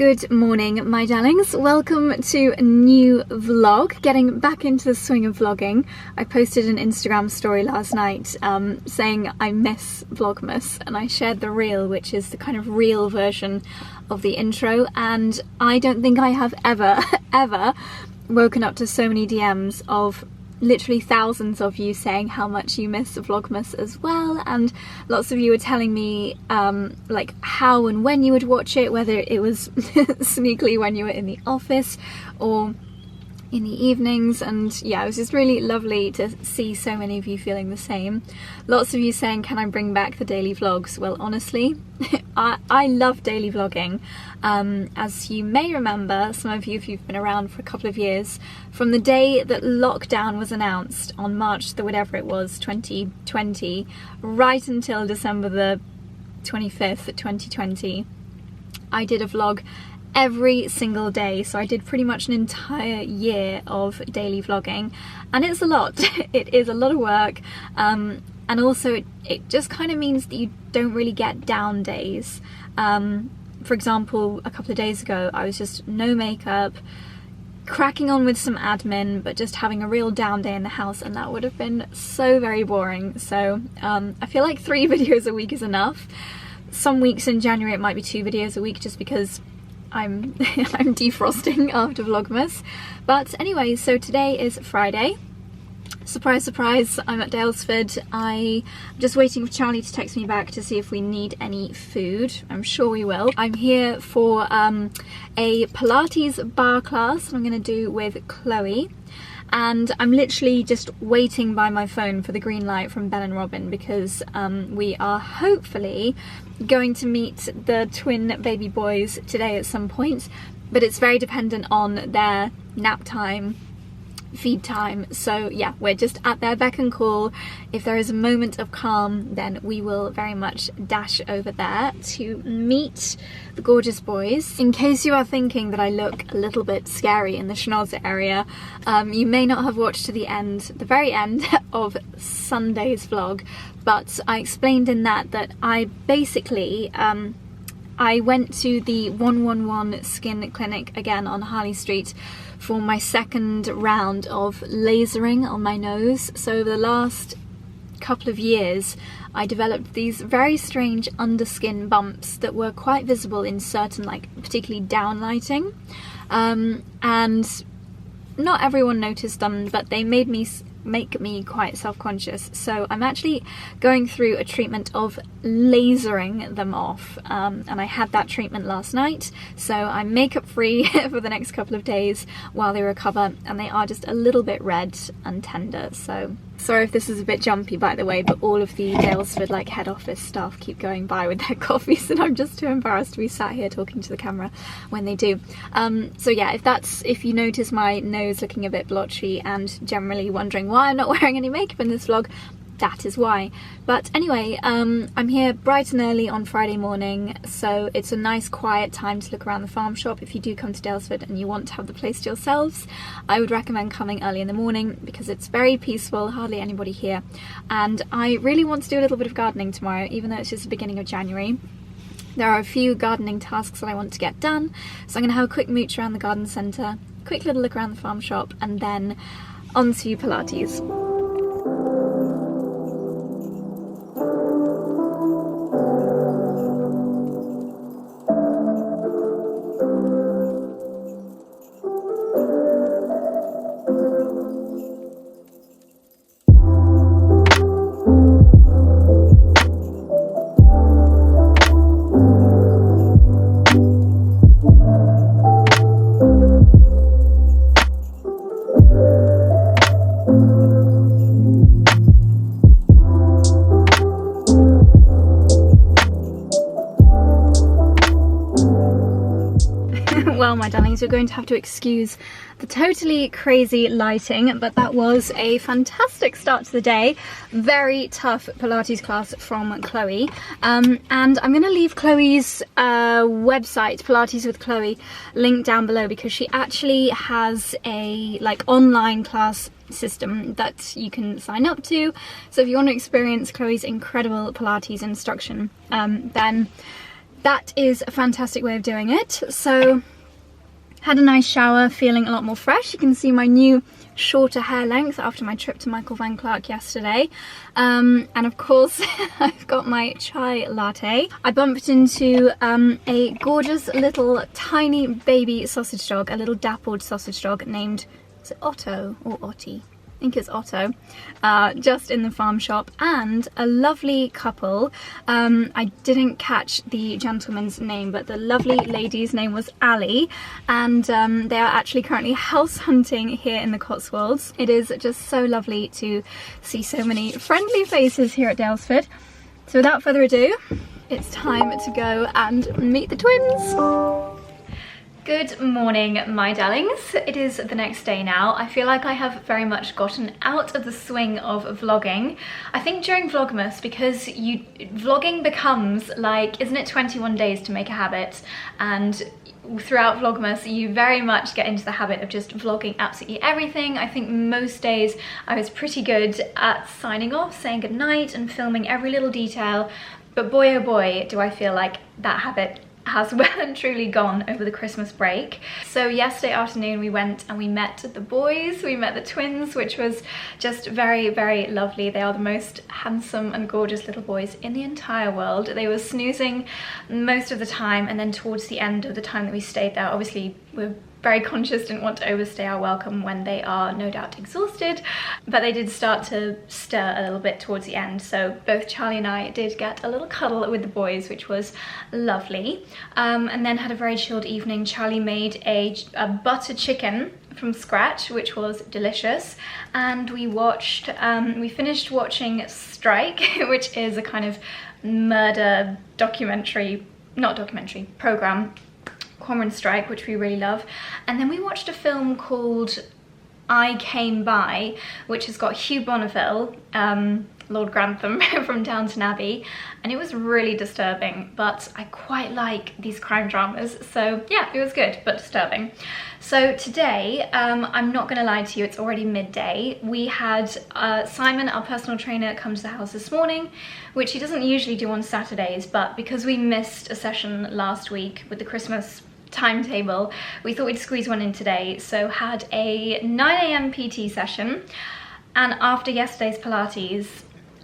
Good morning, my darlings. Welcome to a new vlog. Getting back into the swing of vlogging. I posted an Instagram story last night saying I miss Vlogmas, and I shared the reel, which is the kind of real version of the intro, and I don't think I have ever woken up to so many DMs of literally thousands of you saying how much you miss Vlogmas as well, and lots of you were telling me like how and when you would watch it, whether it was sneakily when you were in the office or in the evenings. And yeah, it was just really lovely to see so many of you feeling the same. Lots of you saying, can I bring back the daily vlogs? Well, honestly, I love daily vlogging. As you may remember, some of you, if you've been around for a couple of years, from the day that lockdown was announced on March the whatever it was, 2020, right until December the 25th, 2020, I did a vlog every single day. So I did pretty much an entire year of daily vlogging, and it's a lot. It is a lot of work, and also it just kind of means that you don't really get down days. For example, a couple of days ago I was just no makeup, cracking on with some admin, but just having a real down day in the house, and that would have been so very boring. So I feel like 3 videos a week is enough. Some weeks in January it might be 2 videos a week, just because I'm defrosting after Vlogmas. But anyway, so today is Friday. Surprise, surprise, I'm at Daylesford. I'm just waiting for Charlie to text me back to see if we need any food. I'm sure we will. I'm here for a Pilates bar class that I'm going to do with Chloe. And I'm literally just waiting by my phone for the green light from Ben and Robin, because we are hopefully going to meet the twin baby boys today at some point, but it's very dependent on their nap time, feed time. So yeah, we're just at their beck and call. If there is a moment of calm, then we will very much dash over there to meet the gorgeous boys. In case you are thinking that I look a little bit scary in the schnauzer area, you may not have watched to the very end of Sunday's vlog, but I explained in that I basically I went to the 111 skin clinic again on Harley Street for my second round of lasering on my nose. So over the last couple of years I developed these very strange underskin bumps that were quite visible in certain, like particularly down lighting, and not everyone noticed them, but they make me quite self-conscious. So I'm actually going through a treatment of lasering them off, and I had that treatment last night, so I'm makeup free for the next couple of days while they recover, and they are just a little bit red and tender. So sorry if this is a bit jumpy, by the way, but all of the Daylesford like head office staff keep going by with their coffees, and I'm just too embarrassed to be sat here talking to the camera when they do. So yeah, if you notice my nose looking a bit blotchy and generally wondering why I'm not wearing any makeup in this vlog, that is why. But anyway, I'm here bright and early on Friday morning, so it's a nice quiet time to look around the farm shop. If you do come to Daylesford and you want to have the place to yourselves, I would recommend coming early in the morning, because it's very peaceful, hardly anybody here. And I really want to do a little bit of gardening tomorrow, even though it's just the beginning of January. There are a few gardening tasks that I want to get done, so I'm going to have a quick mooch around the garden centre, quick little look around the farm shop, and then on to Pilates. Well, my darlings, you're going to have to excuse the totally crazy lighting, but that was a fantastic start to the day. Very tough Pilates class from Chloe, and I'm going to leave Chloe's website, Pilates with Chloe, linked down below, because she actually has a like online class system that you can sign up to. So if you want to experience Chloe's incredible Pilates instruction, then that is a fantastic way of doing it. So had a nice shower, feeling a lot more fresh. You can see my new shorter hair length after my trip to Michael Van Clark yesterday. And of course, I've got my chai latte. I bumped into a gorgeous little tiny baby sausage dog, a little dappled sausage dog named, is it Otto or Ottie? I think it's Otto, just in the farm shop, and a lovely couple. I didn't catch the gentleman's name, but the lovely lady's name was Ali, and they are actually currently house hunting here in the Cotswolds. It is just so lovely to see so many friendly faces here at Daylesford. So without further ado, it's time to go and meet the twins. Good morning, my darlings. It is the next day now. I feel like I have very much gotten out of the swing of vlogging. I think during Vlogmas, because vlogging becomes like, isn't it 21 days to make a habit? And throughout Vlogmas, you very much get into the habit of just vlogging absolutely everything. I think most days I was pretty good at signing off, saying goodnight and filming every little detail. But boy, oh boy, do I feel like that habit has well and truly gone over the Christmas break. So yesterday afternoon we went and we met the boys, we met the twins, which was just very, very lovely. They are the most handsome and gorgeous little boys in the entire world. They were snoozing most of the time, and then towards the end of the time that we stayed there, obviously we're very conscious, didn't want to overstay our welcome when they are no doubt exhausted, but they did start to stir a little bit towards the end. So both Charlie and I did get a little cuddle with the boys, which was lovely. And then had a very chilled evening. Charlie made a butter chicken from scratch, which was delicious, and we watched, we finished watching Strike, which is a kind of murder program, Cormoran Strike, which we really love. And then we watched a film called I Came By, which has got Hugh Bonneville, Lord Grantham from Downton Abbey, and it was really disturbing, but I quite like these crime dramas, so yeah, it was good but disturbing. So today, I'm not gonna lie to you, it's already midday. We had Simon, our personal trainer, come to the house this morning, which he doesn't usually do on Saturdays, but because we missed a session last week with the Christmas timetable, we thought we'd squeeze one in today. So had a 9 AM PT session, and after yesterday's Pilates,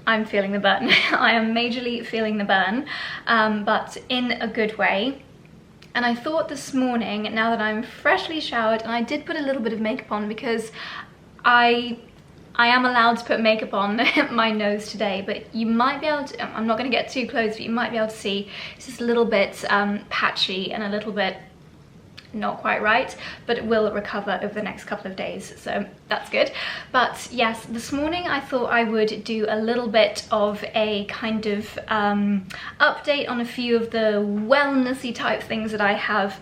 I'm feeling the burn. I am majorly feeling the burn, but in a good way. And I thought this morning, now that I'm freshly showered, and I did put a little bit of makeup on because I am allowed to put makeup on my nose today, but you might be able to, I'm not going to get too close, but you might be able to see it's just a little bit patchy and a little bit not quite right, but it will recover over the next couple of days, so that's good. But yes, this morning I thought I would do a little bit of a kind of update on a few of the wellnessy type things that I have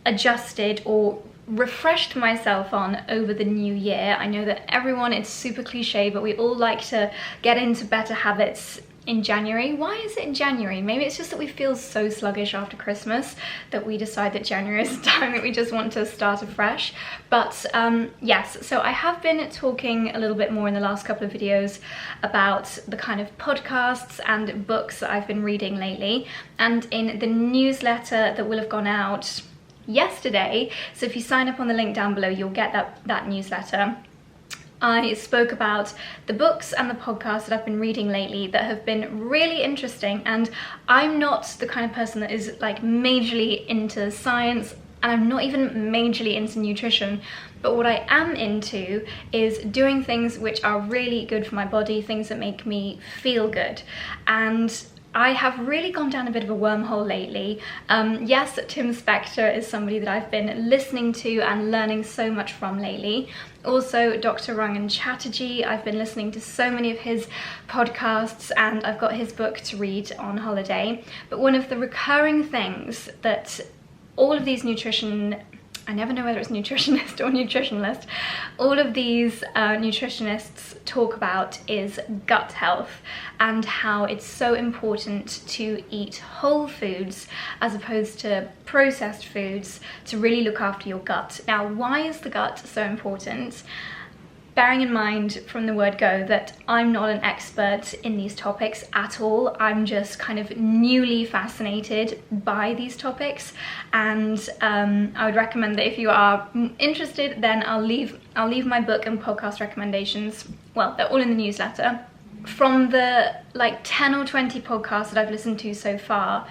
adjusted or refreshed myself on over the new year. I know that everyone, it's super cliche, but we all like to get into better habits in January. Why is it in January? Maybe it's just that we feel so sluggish after Christmas that we decide that January is the time that we just want to start afresh. But yes, so I have been talking a little bit more in the last couple of videos about the kind of podcasts and books that I've been reading lately, and in the newsletter that will have gone out yesterday, so if you sign up on the link down below, you'll get that newsletter. I spoke about the books and the podcasts that I've been reading lately that have been really interesting, and I'm not the kind of person that is like majorly into science, and I'm not even majorly into nutrition, but what I am into is doing things which are really good for my body, things that make me feel good. And I have really gone down a bit of a wormhole lately. Yes, Tim Spector is somebody that I've been listening to and learning so much from lately. Also, Dr. Rangan Chatterjee, I've been listening to so many of his podcasts, and I've got his book to read on holiday. But one of the recurring things that all of these I never know whether it's nutritionist or nutritionalist, all of these nutritionists talk about is gut health, and how it's so important to eat whole foods as opposed to processed foods to really look after your gut. Now, why is the gut so important? bearing in mind from the word go that I'm not an expert in these topics at all. I'm just kind of newly fascinated by these topics, and I would recommend that if you are interested, then I'll leave my book and podcast recommendations. Well, they're all in the newsletter. From the like 10 or 20 podcasts that I've listened to so far,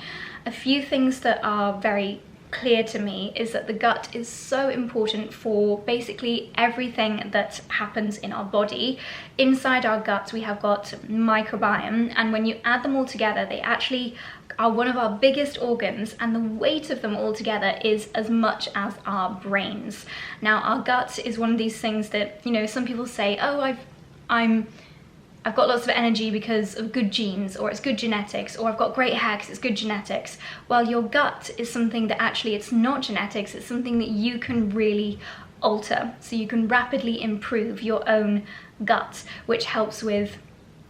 a few things that are very clear to me is that the gut is so important for basically everything that happens in our body. Inside our guts we have got microbiome, and when you add them all together, they actually are one of our biggest organs, and the weight of them all together is as much as our brains. Now, our gut is one of these things that, you know, some people say, oh, I've got lots of energy because of good genes, or it's good genetics, or I've got great hair because it's good genetics. Well, your gut is something that actually it's not genetics, it's something that you can really alter. So you can rapidly improve your own gut, which helps with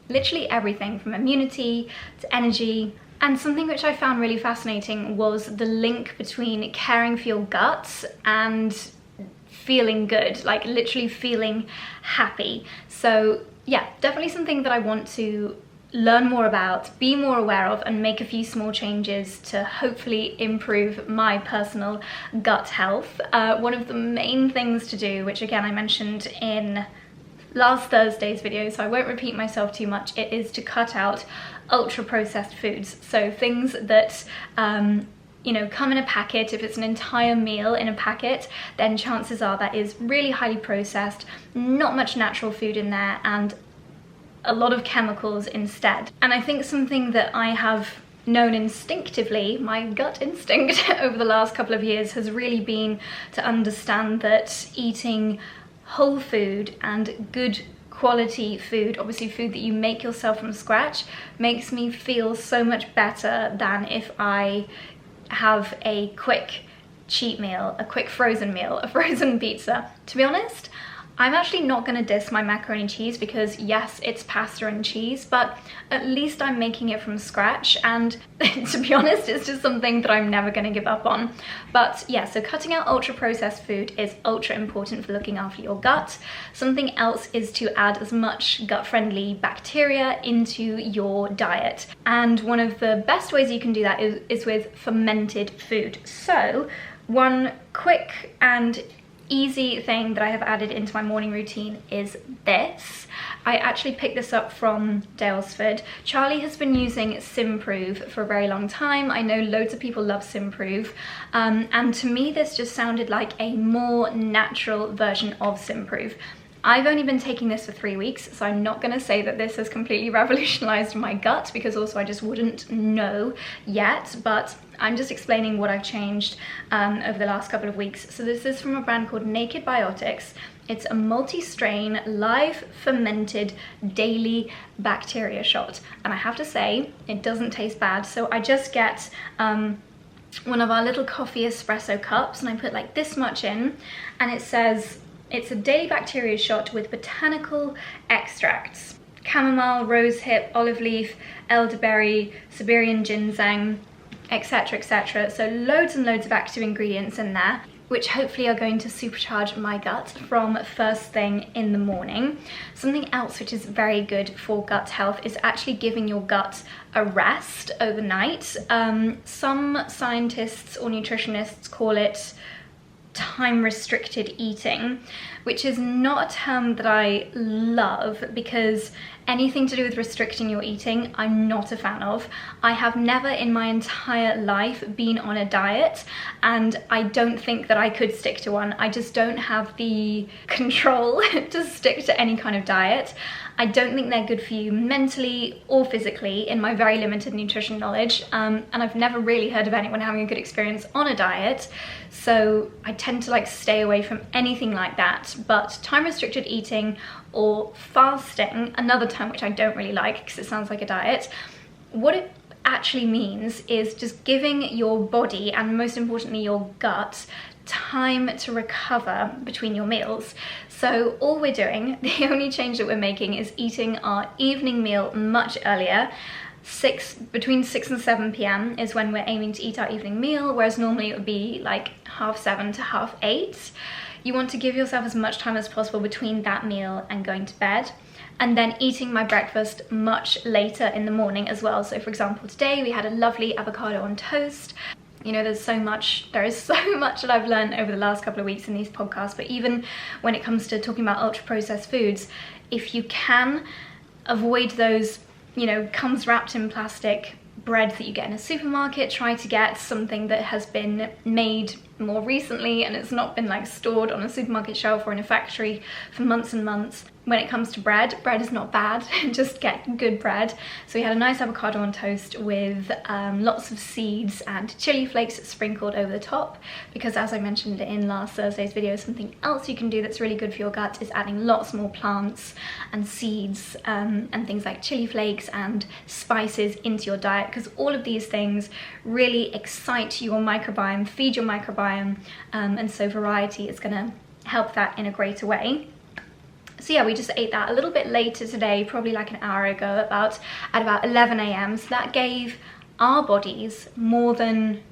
literally everything from immunity to energy. And something which I found really fascinating was the link between caring for your gut and feeling good, like literally feeling happy. So yeah, definitely something that I want to learn more about, be more aware of, and make a few small changes to hopefully improve my personal gut health. One of the main things to do, which again I mentioned in last Thursday's video, so I won't repeat myself too much, it is to cut out ultra processed foods. So things that you know, come in a packet. If it's an entire meal in a packet, then chances are that is really highly processed, not much natural food in there, and a lot of chemicals instead. And I think something that I have known instinctively, my gut instinct over the last couple of years, has really been to understand that eating whole food and good quality food, obviously food that you make yourself from scratch, makes me feel so much better than if I have a quick cheat meal, a quick frozen meal, a frozen pizza. To be honest, I'm actually not going to diss my macaroni and cheese because yes, it's pasta and cheese, but at least I'm making it from scratch, and to be honest, it's just something that I'm never going to give up on. But yeah, so cutting out ultra processed food is ultra important for looking after your gut. Something else is to add as much gut friendly bacteria into your diet, and one of the best ways you can do that is with fermented food. So one quick and easy thing that I have added into my morning routine is this. I actually picked this up from Daylesford. Charlie has been using Simprove for a very long time. I know loads of people love Simprove, and to me this just sounded like a more natural version of Simprove. I've only been taking this for 3 weeks, so I'm not going to say that this has completely revolutionized my gut, because also I just wouldn't know yet, but I'm just explaining what I've changed over the last couple of weeks. So this is from a brand called Naked Biotics. It's a multi-strain, live fermented daily bacteria shot, and I have to say it doesn't taste bad. So I just get one of our little coffee espresso cups, and I put like this much in, and it says it's a daily bacteria shot with botanical extracts: chamomile, rosehip, olive leaf, elderberry, Siberian ginseng, etc, etc. So loads and loads of active ingredients in there, which hopefully are going to supercharge my gut from first thing in the morning. Something else which is very good for gut health is actually giving your gut a rest overnight. Some scientists or nutritionists call it time-restricted eating, which is not a term that I love, because anything to do with restricting your eating, I'm not a fan of. I have never in my entire life been on a diet, and I don't think that I could stick to one. I just don't have the control to stick to any kind of diet. I don't think they're good for you mentally or physically, in my very limited nutrition knowledge, and I've never really heard of anyone having a good experience on a diet, so I tend to like stay away from anything like that. But time-restricted eating or fasting, another term which I don't really like because it sounds like a diet, what it actually means is just giving your body, and most importantly your gut, time to recover between your meals. So all we're doing, the only change that we're making, is eating our evening meal much earlier. between 6 and 7 p.m. is when we're aiming to eat our evening meal, whereas normally it would be like 7:30 to 8:30. You want to give yourself as much time as possible between that meal and going to bed, and then eating my breakfast much later in the morning as well. So for example, today we had a lovely avocado on toast. You know, there is so much that I've learned over the last couple of weeks in these podcasts, but even when it comes to talking about ultra processed foods, if you can avoid those, you know, comes wrapped in plastic bread that you get in a supermarket, try to get something that has been made more recently and it's not been like stored on a supermarket shelf or in a factory for months and months. When it comes to bread is not bad, just get good bread. So we had a nice avocado on toast with lots of seeds and chili flakes sprinkled over the top, because as I mentioned in last Thursday's video, something else you can do that's really good for your gut is adding lots more plants and seeds and things like chili flakes and spices into your diet, because all of these things really excite your microbiome, feed your microbiome, and so variety is going to help that in a greater way. So yeah, we just ate that a little bit later today, probably like an hour ago, at about 11 a.m. So that gave our bodies more than,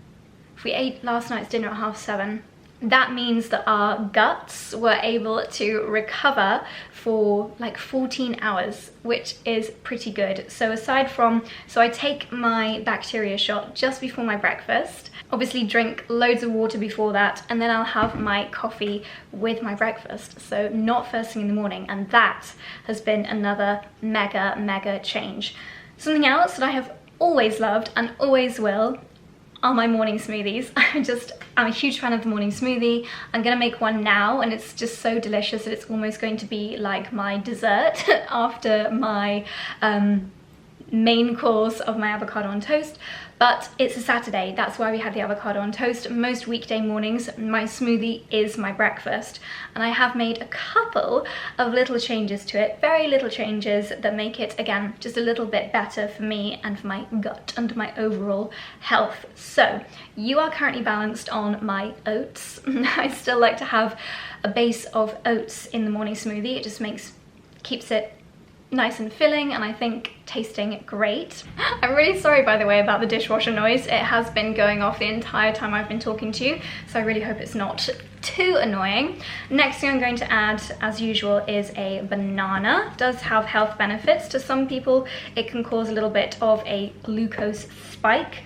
if we ate last night's dinner at 7:30, that means that our guts were able to recover for like 14 hours, which is pretty good. So I take my bacteria shot just before my breakfast, obviously drink loads of water before that, and then I'll have my coffee with my breakfast. So not first thing in the morning, and that has been another mega change. Something else that I have always loved and always will are my morning smoothies. I'm a huge fan of the morning smoothie. I'm gonna make one now, and it's just so delicious that it's almost going to be like my dessert after my main course of my avocado on toast. But it's a Saturday, that's why we had the avocado on toast. Most weekday mornings, my smoothie is my breakfast, and I have made a couple of little changes to it, very little changes that make it, again, just a little bit better for me and for my gut and my overall health. So you are currently balanced on my oats. I still like to have a base of oats in the morning smoothie. It just keeps it nice and filling, and I think tasting great. I'm really sorry, by the way, about the dishwasher noise. It has been going off the entire time I've been talking to you, so I really hope it's not too annoying. Next thing I'm going to add, as usual, is a banana. It does have health benefits. To some people, it can cause a little bit of a glucose spike,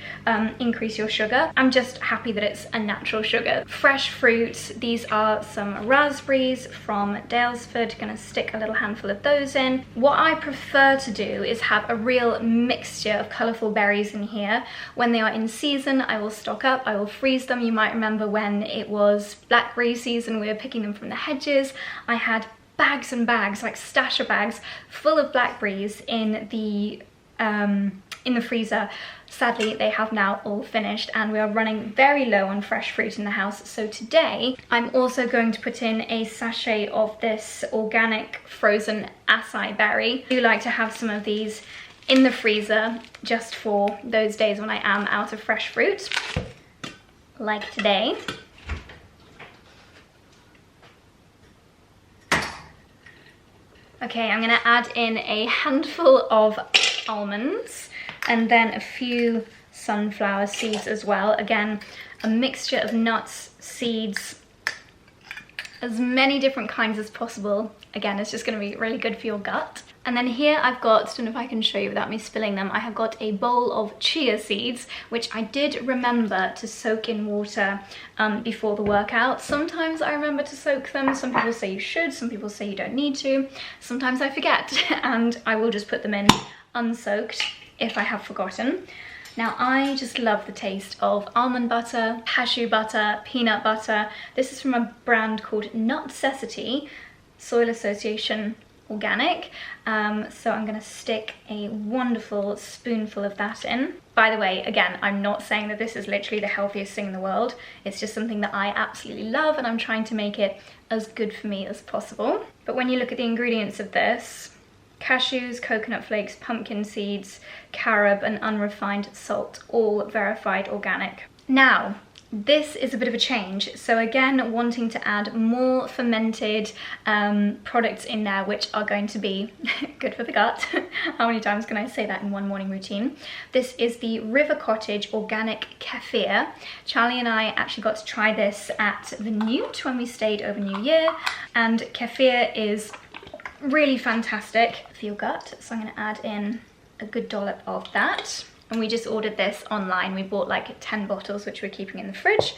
increase your sugar. I'm just happy that it's a natural sugar. Fresh fruit, these are some raspberries from Daylesford. Gonna stick a little handful of those in. What I prefer to do is have a real mixture of colourful berries in here. When they are in season, I will stock up, I will freeze them. You might remember when it was blackberry season, we were picking them from the hedges. I had bags and bags, like stasher bags, full of blackberries in the freezer. Sadly, they have now all finished, and we are running very low on fresh fruit in the house. So today, I'm also going to put in a sachet of this organic frozen acai berry. I do like to have some of these in the freezer just for those days when I am out of fresh fruit, like today. Okay, I'm gonna add in a handful of almonds and then a few sunflower seeds as well. Again, a mixture of nuts, seeds, as many different kinds as possible. Again, it's just gonna be really good for your gut. And then here I've got, I don't know if I can show you without me spilling them, I have got a bowl of chia seeds, which I did remember to soak in water before the workout. Sometimes I remember to soak them. Some people say you should, some people say you don't need to. Sometimes I forget, and I will just put them in unsoaked if I have forgotten. Now, I just love the taste of almond butter, cashew butter, peanut butter. This is from a brand called Nutcessity, Soil Association Organic. So I'm gonna stick a wonderful spoonful of that in. By the way, again, I'm not saying that this is literally the healthiest thing in the world. It's just something that I absolutely love, and I'm trying to make it as good for me as possible. But when you look at the ingredients of this, cashews, coconut flakes, pumpkin seeds, carob, and unrefined salt, all verified organic. Now, this is a bit of a change. So again, wanting to add more fermented products in there, which are going to be good for the gut. How many times can I say that in one morning routine? This is the River Cottage Organic Kefir. Charlie and I actually got to try this at the Newt when we stayed over New Year, and kefir is really fantastic for your gut. So I'm going to add in a good dollop of that. And we just ordered this online. We bought like 10 bottles, which we're keeping in the fridge.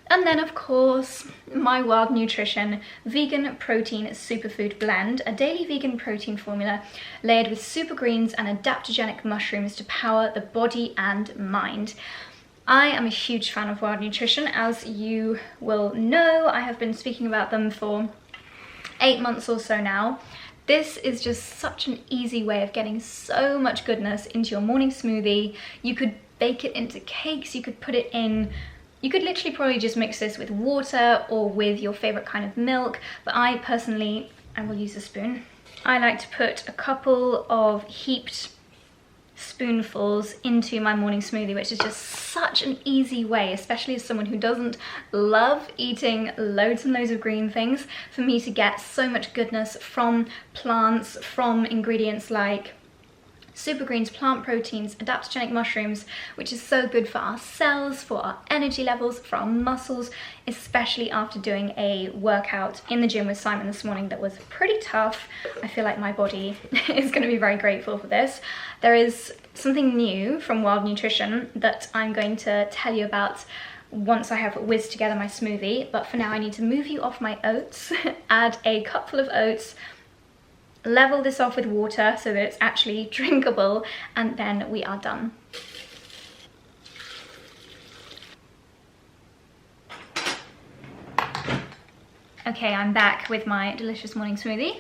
And then of course, my Wild Nutrition Vegan Protein Superfood Blend, a daily vegan protein formula layered with super greens and adaptogenic mushrooms to power the body and mind. I am a huge fan of Wild Nutrition. As you will know, I have been speaking about them for 8 months or so now. This is just such an easy way of getting so much goodness into your morning smoothie. You could bake it into cakes, you could put it in, you could literally probably just mix this with water or with your favorite kind of milk, but I personally will use a spoon. I like to put a couple of heaped spoonfuls into my morning smoothie, which is just such an easy way, especially as someone who doesn't love eating loads and loads of green things, for me to get so much goodness from plants, from ingredients like super greens, plant proteins, adaptogenic mushrooms, which is so good for our cells, for our energy levels, for our muscles, especially after doing a workout in the gym with Simon this morning that was pretty tough. I feel like my body is going to be very grateful for this. There is something new from Wild Nutrition that I'm going to tell you about once I have whizzed together my smoothie, but for now I need to move you off my oats, add a cupful of oats, level this off with water so that it's actually drinkable, and then we are done. Okay, I'm back with my delicious morning smoothie.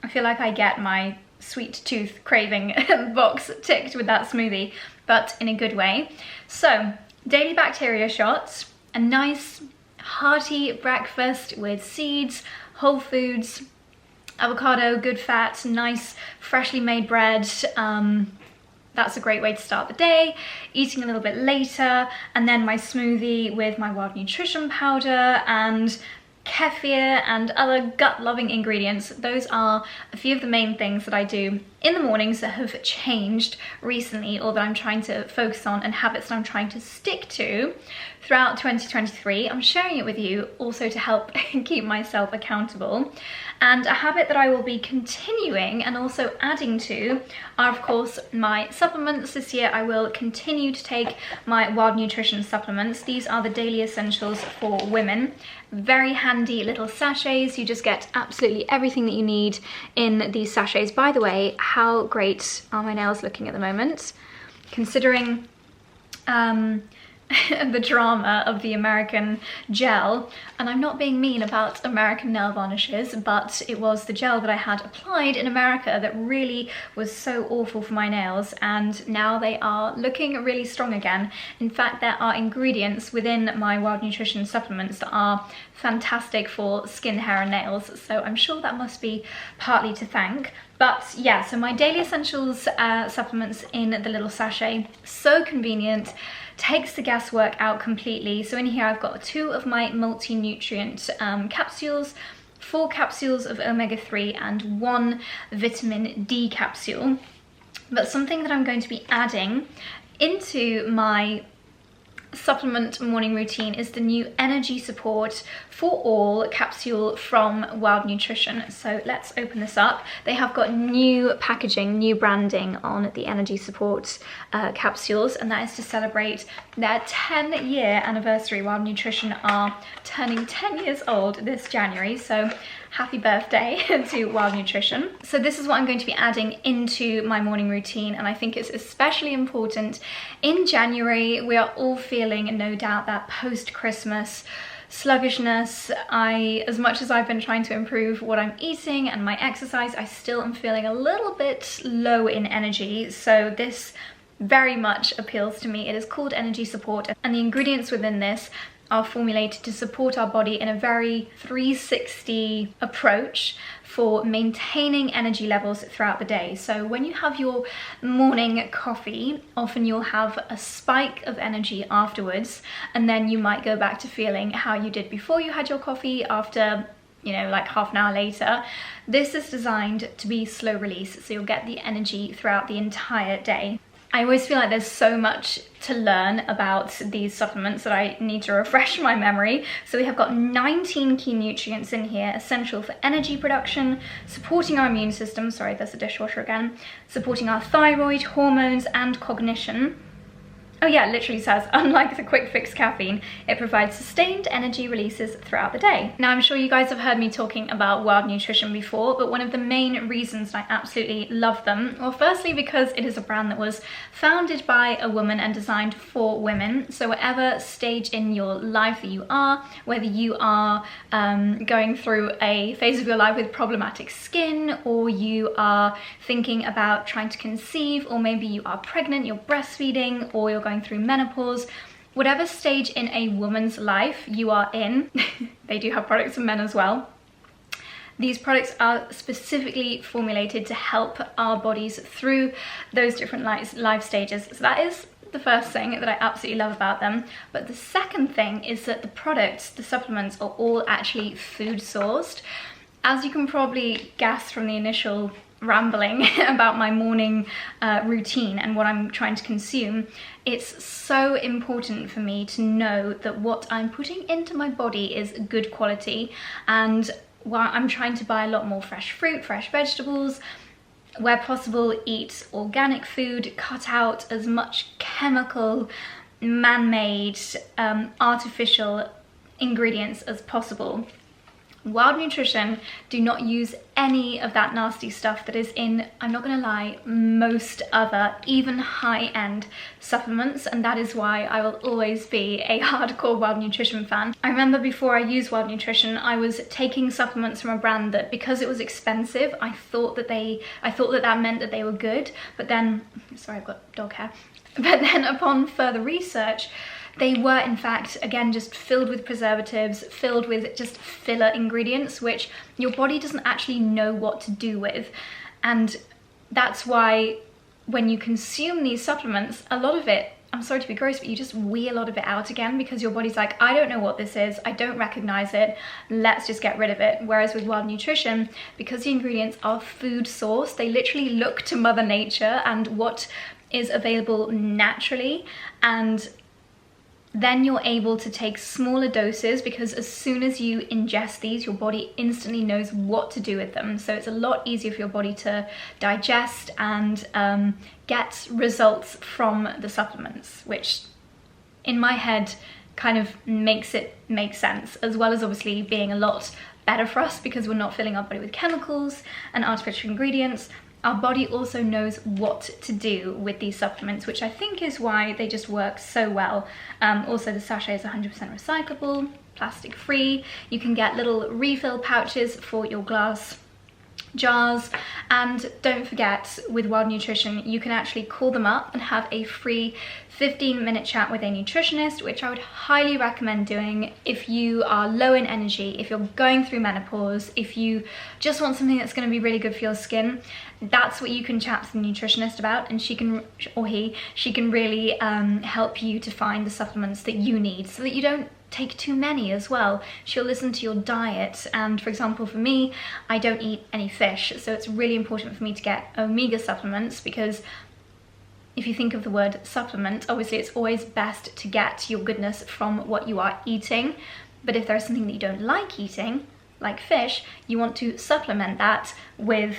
I feel like I get my sweet tooth craving box ticked with that smoothie, but in a good way. So, daily bacteria shots, a nice hearty breakfast with seeds, whole foods, avocado, good fat, nice freshly made bread. That's a great way to start the day. Eating a little bit later, and then my smoothie with my Wild Nutrition powder and kefir and other gut-loving ingredients. Those are a few of the main things that I do in the mornings that have changed recently, or that I'm trying to focus on, and habits that I'm trying to stick to throughout 2023. I'm sharing it with you also to help keep myself accountable. And a habit that I will be continuing and also adding to are, of course, my supplements. This year I will continue to take my Wild Nutrition supplements. These are the daily essentials for women. Very handy little sachets. You just get absolutely everything that you need in these sachets. By the way, how great are my nails looking at the moment? Considering the drama of the American gel, and I'm not being mean about American nail varnishes, but it was the gel that I had applied in America that really was so awful for my nails, and now they are looking really strong again. In fact, there are ingredients within my Wild Nutrition supplements that are fantastic for skin, hair and nails, so I'm sure that must be partly to thank. But yeah, so my daily essentials supplements in the little sachet, so convenient, takes the guesswork out completely. So in here I've got 2 of my multi-nutrient capsules, 4 capsules of omega-3 and 1 vitamin D capsule. But something that I'm going to be adding into my supplement morning routine is the new Energy Support for All capsule from Wild Nutrition. So let's open this up. They have got new packaging, new branding on the Energy Support capsules, and that is to celebrate their 10-year anniversary. Wild Nutrition are turning 10 years old this January, so happy birthday to Wild Nutrition. So this is what I'm going to be adding into my morning routine, and I think it's especially important in January. We are all feeling, no doubt, that post-Christmas sluggishness. As much as I've been trying to improve what I'm eating and my exercise, I still am feeling a little bit low in energy. So this very much appeals to me. It is called Energy Support, and the ingredients within this are formulated to support our body in a very 360 approach for maintaining energy levels throughout the day. So when you have your morning coffee, often you'll have a spike of energy afterwards, and then you might go back to feeling how you did before you had your coffee after, you know, like half an hour later. This is designed to be slow release, so you'll get the energy throughout the entire day. I always feel like there's so much to learn about these supplements that I need to refresh my memory. So we have got 19 key nutrients in here, essential for energy production, supporting our immune system, sorry, there's a dishwasher again, supporting our thyroid, hormones, and cognition. Oh yeah, it literally says, unlike the quick fix caffeine, it provides sustained energy releases throughout the day. Now, I'm sure you guys have heard me talking about Wild Nutrition before, but one of the main reasons I absolutely love them, well, firstly because it is a brand that was founded by a woman and designed for women. So whatever stage in your life that you are, whether you are going through a phase of your life with problematic skin, or you are thinking about trying to conceive, or maybe you are pregnant, you're breastfeeding, or you're going through menopause, whatever stage in a woman's life you are in, they do have products for men as well. These products are specifically formulated to help our bodies through those different life stages. So that is the first thing that I absolutely love about them. But the second thing is that the products, the supplements, are all actually food sourced. As you can probably guess from the initial rambling about my morning routine and what I'm trying to consume, it's so important for me to know that what I'm putting into my body is good quality. And while I'm trying to buy a lot more fresh fruit, fresh vegetables, where possible eat organic food, cut out as much chemical, man-made, artificial ingredients as possible. Wild Nutrition do not use any of that nasty stuff that is in, I'm not gonna lie, most other, even high-end supplements, and that is why I will always be a hardcore Wild Nutrition fan. I remember before I used Wild Nutrition, I was taking supplements from a brand that, because it was expensive, I thought that that meant that they were good, but then, sorry, I've got dog hair, but then upon further research, they were in fact, again, just filled with preservatives, filled with just filler ingredients, which your body doesn't actually know what to do with. And that's why when you consume these supplements, a lot of it, I'm sorry to be gross, but you just wee a lot of it out again because your body's like, I don't know what this is, I don't recognize it, let's just get rid of it. Whereas with Wild Nutrition, because the ingredients are food sourced, they literally look to Mother Nature and what is available naturally, and then you're able to take smaller doses, because as soon as you ingest these, your body instantly knows what to do with them. So it's a lot easier for your body to digest and get results from the supplements, which in my head kind of makes it make sense, as well as obviously being a lot better for us because we're not filling our body with chemicals and artificial ingredients. Our body also knows what to do with these supplements, which I think is why they just work so well. Also, the sachet is 100% recyclable, plastic free. You can get little refill pouches for your glass jars, and don't forget, with Wild Nutrition you can actually call them up and have a free 15-minute chat with a nutritionist, which I would highly recommend doing if you are low in energy, if you're going through menopause, if you just want something that's going to be really good for your skin. That's what you can chat to the nutritionist about, and she can really help you to find the supplements that you need so that you don't take too many as well. She'll listen to your diet, and for example for me, I don't eat any fish, so it's really important for me to get omega supplements, because if you think of the word supplement, obviously it's always best to get your goodness from what you are eating, but if there's something that you don't like eating, like fish, you want to supplement that with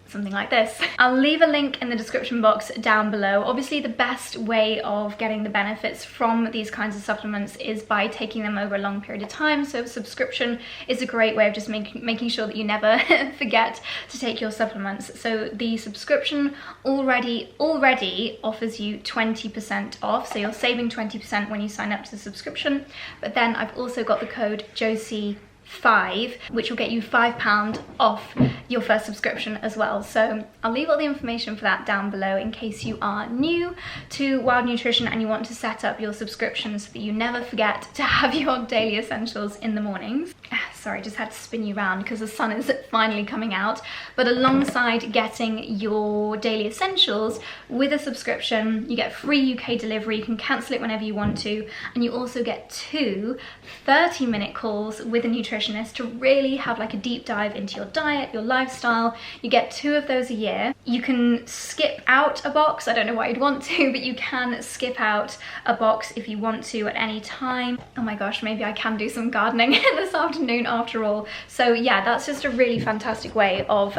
something like this. I'll leave a link in the description box down below. Obviously the best way of getting the benefits from these kinds of supplements is by taking them over a long period of time, so subscription is a great way of just making sure that you never forget to take your supplements. So the subscription already offers you 20% off, so you're saving 20% when you sign up to the subscription, but then I've also got the code Josie 5, which will get you £5 off your first subscription as well. So I'll leave all the information for that down below in case you are new to Wild Nutrition and you want to set up your subscription so that you never forget to have your daily essentials in the mornings. Sorry, just had to spin you around because the sun is finally coming out. But alongside getting your daily essentials with a subscription, you get free UK delivery, you can cancel it whenever you want to, and you also get 2 30-minute calls with a nutritionist to really have like a deep dive into your diet, your lifestyle. You get 2 of those a year. You can skip out a box. I don't know why you'd want to, but you can skip out a box if you want to at any time. Oh my gosh, maybe I can do some gardening this afternoon after all. So yeah, that's just a really fantastic way of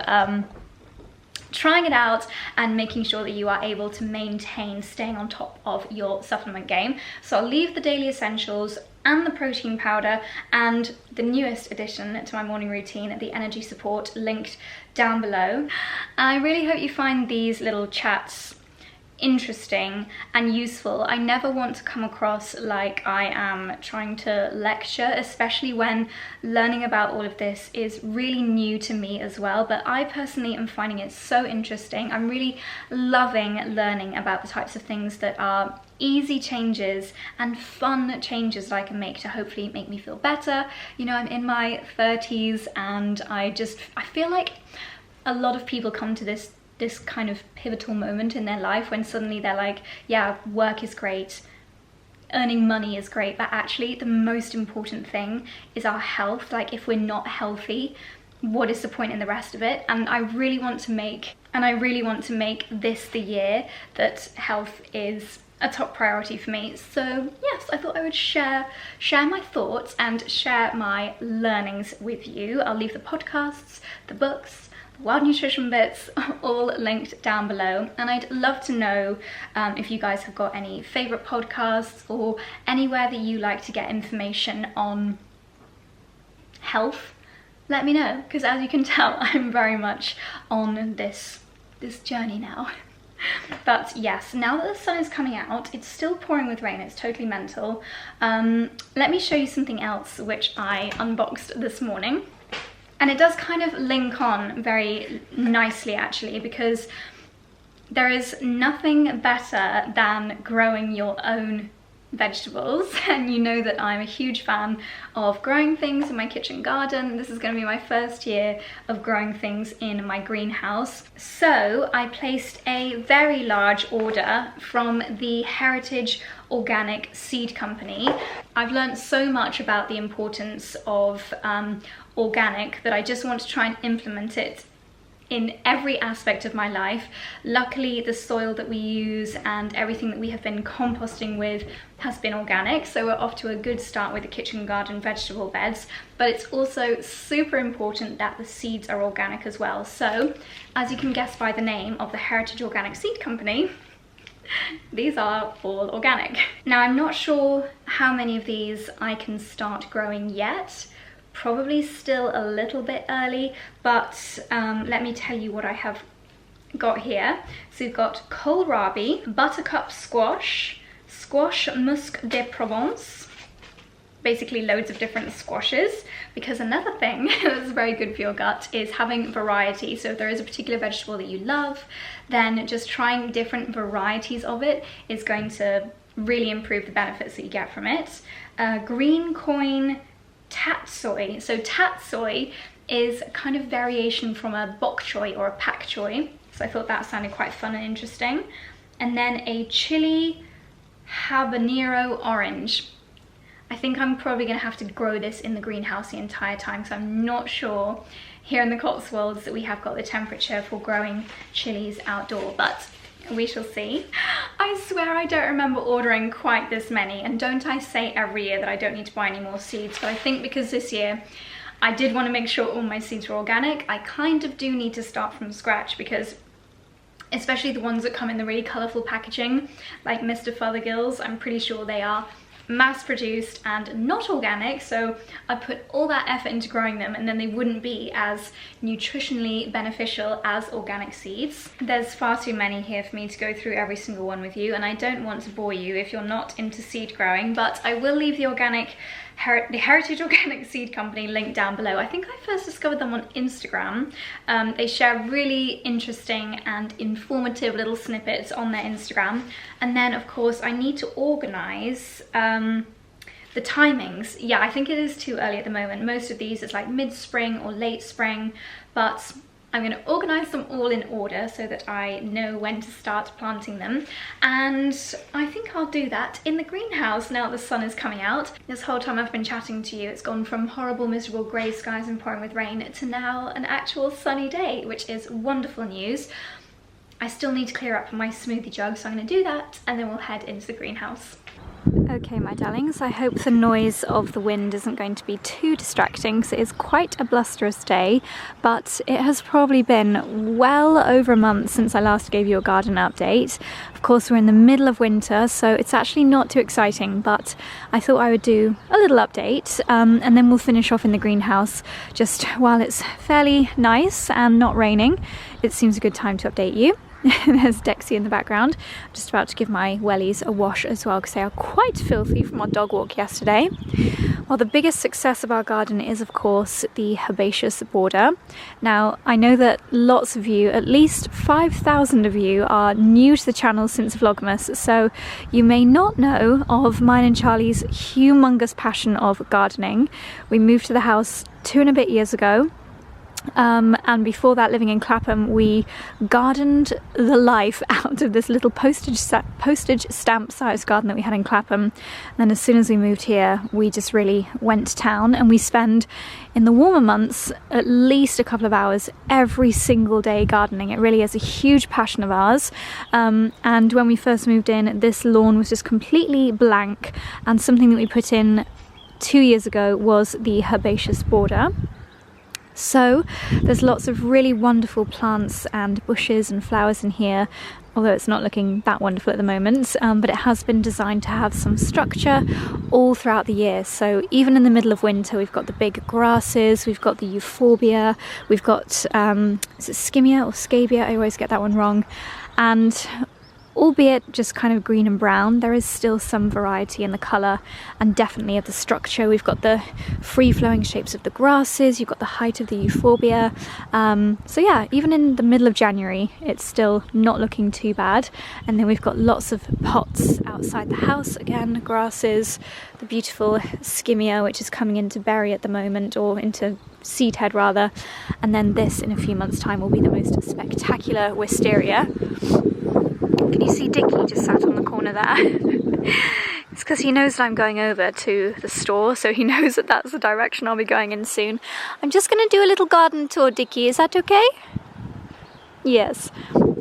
trying it out and making sure that you are able to maintain staying on top of your supplement game. So I'll leave the daily essentials and the protein powder and the newest addition to my morning routine, the energy support, linked down below. I really hope you find these little chats interesting and useful. I never want to come across like I am trying to lecture, especially when learning about all of this is really new to me as well, but I personally am finding it so interesting. I'm really loving learning about the types of things that are easy changes and fun changes that I can make to hopefully make me feel better. You know, I'm in my 30s and I feel like a lot of people come to this kind of pivotal moment in their life when suddenly they're like, yeah, work is great, earning money is great, but actually the most important thing is our health. Like, if we're not healthy, what is the point in the rest of it? And I really want to make this the year that health is a top priority for me. So yes, I thought I would share my thoughts and share my learnings with you. I'll leave the podcasts, the books, Wild Nutrition bits all linked down below, and I'd love to know if you guys have got any favorite podcasts or anywhere that you like to get information on health. Let me know, because as you can tell, I'm very much on this journey now. But yes, now that the sun is coming out, it's still pouring with rain, it's totally mental. Let me show you something else which I unboxed this morning. And it does kind of link on very nicely actually, because there is nothing better than growing your own vegetables, and you know that I'm a huge fan of growing things in my kitchen garden. This is going to be my first year of growing things in my greenhouse. So I placed a very large order from the Heritage Organic Seed Company. I've learned so much about the importance of organic that I just want to try and implement it in every aspect of my life. Luckily, the soil that we use and everything that we have been composting with has been organic, so we're off to a good start with the kitchen garden vegetable beds. But it's also super important that the seeds are organic as well. So, as you can guess by the name of the Heritage Organic Seed Company, these are all organic. Now, I'm not sure how many of these I can start growing yet. Probably still a little bit early, but let me tell you what I have got here. So we've got kohlrabi, buttercup squash, squash musc de Provence, basically loads of different squashes, because another thing that's very good for your gut is having variety. So if there is a particular vegetable that you love, then just trying different varieties of it is going to really improve the benefits that you get from it. Green coin tatsoi. So tatsoi is a kind of variation from a bok choy or a pak choy. So I thought that sounded quite fun and interesting. And then a chili habanero orange. I think I'm probably going to have to grow this in the greenhouse the entire time, so I'm not sure here in the Cotswolds that we have got the temperature for growing chilies outdoor, but we shall see. I swear I don't remember ordering quite this many, and don't I say every year that I don't need to buy any more seeds, but I think because this year I did want to make sure all my seeds were organic, I kind of do need to start from scratch, because especially the ones that come in the really colourful packaging, like Mr. Fothergill's, I'm pretty sure they are mass-produced and not organic, so I put all that effort into growing them and then they wouldn't be as nutritionally beneficial as organic seeds. There's far too many here for me to go through every single one with you, and I don't want to bore you if you're not into seed growing, but I will leave the organic the Heritage Organic Seed Company, linked down below. I think I first discovered them on Instagram. They share really interesting and informative little snippets on their Instagram. And then of course I need to organise the timings. Yeah, I think it is too early at the moment. Most of these is like mid-spring or late spring, but I'm going to organise them all in order so that I know when to start planting them. And I think I'll do that in the greenhouse now the sun is coming out. This whole time I've been chatting to you, it's gone from horrible, miserable grey skies and pouring with rain to now an actual sunny day, which is wonderful news. I still need to clear up my smoothie jug, so I'm going to do that and then we'll head into the greenhouse. Okay, my darlings, I hope the noise of the wind isn't going to be too distracting because it is quite a blusterous day, but it has probably been well over a month since I last gave you a garden update. Of course, we're in the middle of winter, so it's actually not too exciting, but I thought I would do a little update and then we'll finish off in the greenhouse just while it's fairly nice and not raining. It seems a good time to update you. There's Dexy in the background. I'm just about to give my wellies a wash as well because they are quite filthy from our dog walk yesterday. Well, the biggest success of our garden is of course the herbaceous border. Now I know that lots of you, at least 5,000 of you, are new to the channel since Vlogmas, so you may not know of mine and Charlie's humongous passion of gardening. We moved to the house 2 and a bit years ago. And before that, living in Clapham, we gardened the life out of this little postage stamp sized garden that we had in Clapham. And then as soon as we moved here, we just really went to town, and we spend in the warmer months at least a couple of hours every single day gardening. It really is a huge passion of ours. And when we first moved in, this lawn was just completely blank, and something that we put in 2 years ago was the herbaceous border. So there's lots of really wonderful plants and bushes and flowers in here, although it's not looking that wonderful at the moment, but it has been designed to have some structure all throughout the year. So even in the middle of winter, we've got the big grasses, we've got the euphorbia, we've got, is it skimia or scabia? I always get that one wrong. And albeit just kind of green and brown, there is still some variety in the colour and definitely of the structure. We've got the free-flowing shapes of the grasses, you've got the height of the euphorbia. So yeah, even in the middle of January, it's still not looking too bad. And then we've got lots of pots outside the house, again, grasses, the beautiful skimia, which is coming into berry at the moment, or into seed head rather. And then this, in a few months' time, will be the most spectacular wisteria. Can you see Dickie just sat on the corner there? It's because he knows that I'm going over to the store, so he knows that that's the direction I'll be going in soon. I'm just going to do a little garden tour, Dickie. Is that okay? Yes.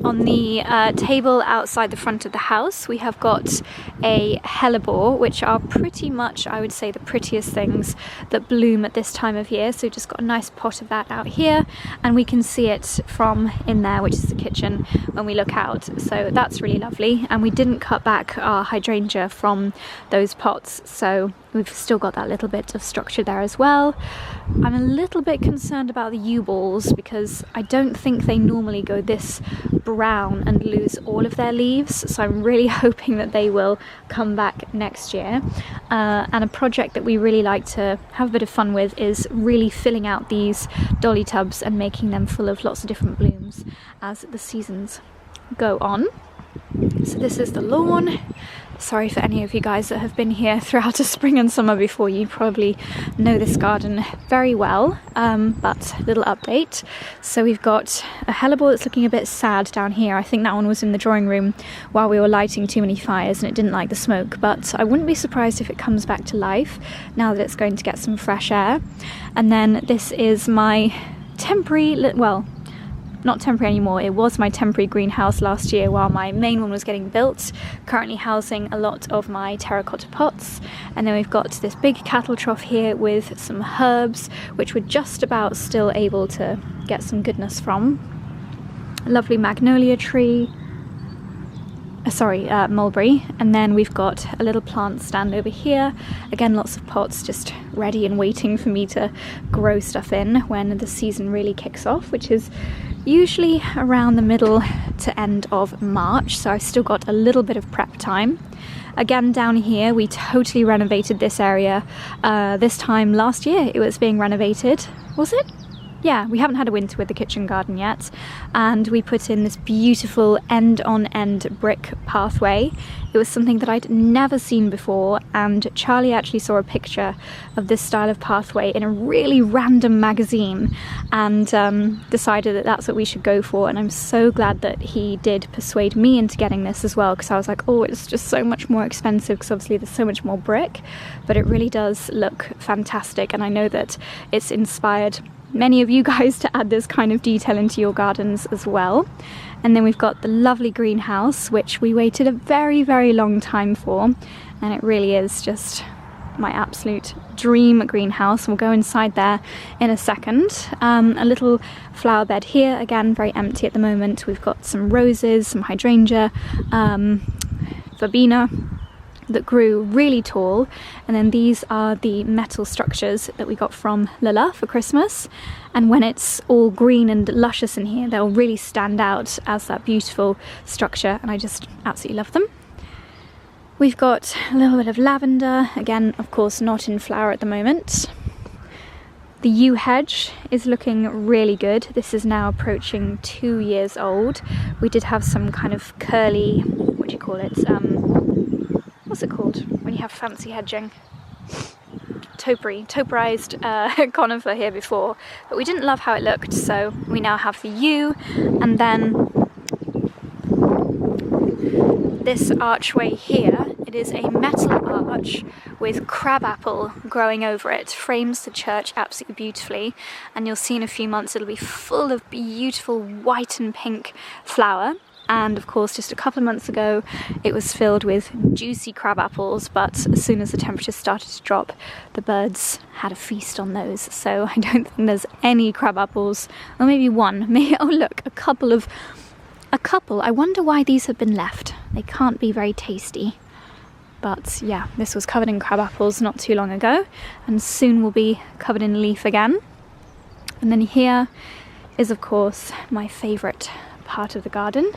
On the table outside the front of the house, we have got a hellebore, which are pretty much, I would say, the prettiest things that bloom at this time of year. So we've just got a nice pot of that out here, and we can see it from in there, which is the kitchen, when we look out. So that's really lovely. And we didn't cut back our hydrangea from those pots, so we've still got that little bit of structure there as well. I'm a little bit concerned about the yew balls because I don't think they normally go this brown and lose all of their leaves, so I'm really hoping that they will come back next year. And a project that we really like to have a bit of fun with is really filling out these dolly tubs and making them full of lots of different blooms as the seasons go on. So this is the lawn. Sorry for any of you guys that have been here throughout the spring and summer before. You probably know this garden very well, but little update. So we've got a hellebore that's looking a bit sad down here. I think that one was in the drawing room while we were lighting too many fires and it didn't like the smoke, but I wouldn't be surprised if it comes back to life now that it's going to get some fresh air. And then this is my temporary, well, not temporary anymore, it was my temporary greenhouse last year while my main one was getting built, currently housing a lot of my terracotta pots. And then we've got this big cattle trough here with some herbs, which we're just about still able to get some goodness from. A lovely magnolia tree, mulberry. And then we've got a little plant stand over here, again lots of pots just ready and waiting for me to grow stuff in when the season really kicks off, which is usually around the middle to end of March, so I've still got a little bit of prep time. Again, down here, we totally renovated this area. This time last year, it was being renovated. Was it? Yeah, we haven't had a winter with the kitchen garden yet, and we put in this beautiful end-on-end brick pathway. It was something that I'd never seen before, and Charlie actually saw a picture of this style of pathway in a really random magazine and decided that that's what we should go for. And I'm so glad that he did persuade me into getting this as well, because I was like, oh, it's just so much more expensive because obviously there's so much more brick, but it really does look fantastic, and I know that it's inspired many of you guys to add this kind of detail into your gardens as well. And then we've got the lovely greenhouse, which we waited a very, very long time for, and it really is just my absolute dream greenhouse. We'll go inside there in a second. A little flower bed here, again very empty at the moment. We've got some roses, some hydrangea, verbena that grew really tall, and then these are the metal structures that we got from Lila for Christmas, and when it's all green and luscious in here, they'll really stand out as that beautiful structure, and I just absolutely love them. We've got a little bit of lavender, again of course not in flower at the moment. The yew hedge is looking really good. This is now approaching 2 years old. We did have some kind of curly, what do you call it, what's it called when you have fancy hedging? Topiarized conifer here before, but we didn't love how it looked, so we now have the yew. And then this archway here, it is a metal arch with crabapple growing over it, frames the church absolutely beautifully, and you'll see in a few months it'll be full of beautiful white and pink flower. And of course, just a couple of months ago, it was filled with juicy crab apples, but as soon as the temperatures started to drop, the birds had a feast on those. So I don't think there's any crab apples, or maybe one. Maybe, oh look, a couple. I wonder why these have been left. They can't be very tasty. But yeah, this was covered in crab apples not too long ago, and soon will be covered in leaf again. And then here is, of course, my favourite part of the garden.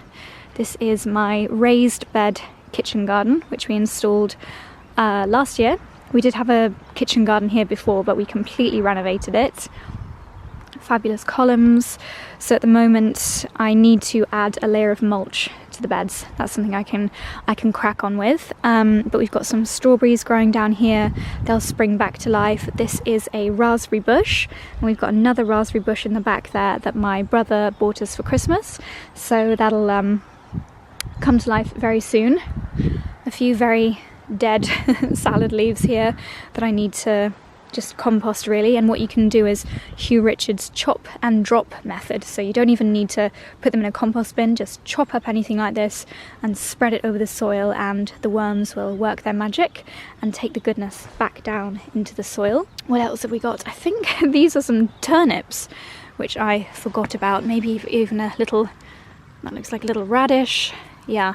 This is my raised bed kitchen garden, which we installed last year. We did have a kitchen garden here before, but we completely renovated it. Fabulous columns. So at the moment I need to add a layer of mulch to the beds. That's something I can crack on with. But we've got some strawberries growing down here. They'll spring back to life. This is a raspberry bush, and we've got another raspberry bush in the back there that my brother bought us for Christmas. So that'll come to life very soon. A few very dead salad leaves here that I need to just compost really, and what you can do is Hugh Richards' chop and drop method, so you don't even need to put them in a compost bin, just chop up anything like this and spread it over the soil, and the worms will work their magic and take the goodness back down into the soil. What else have we got? I think these are some turnips, which I forgot about. Maybe even a little, that looks like a little radish. Yeah,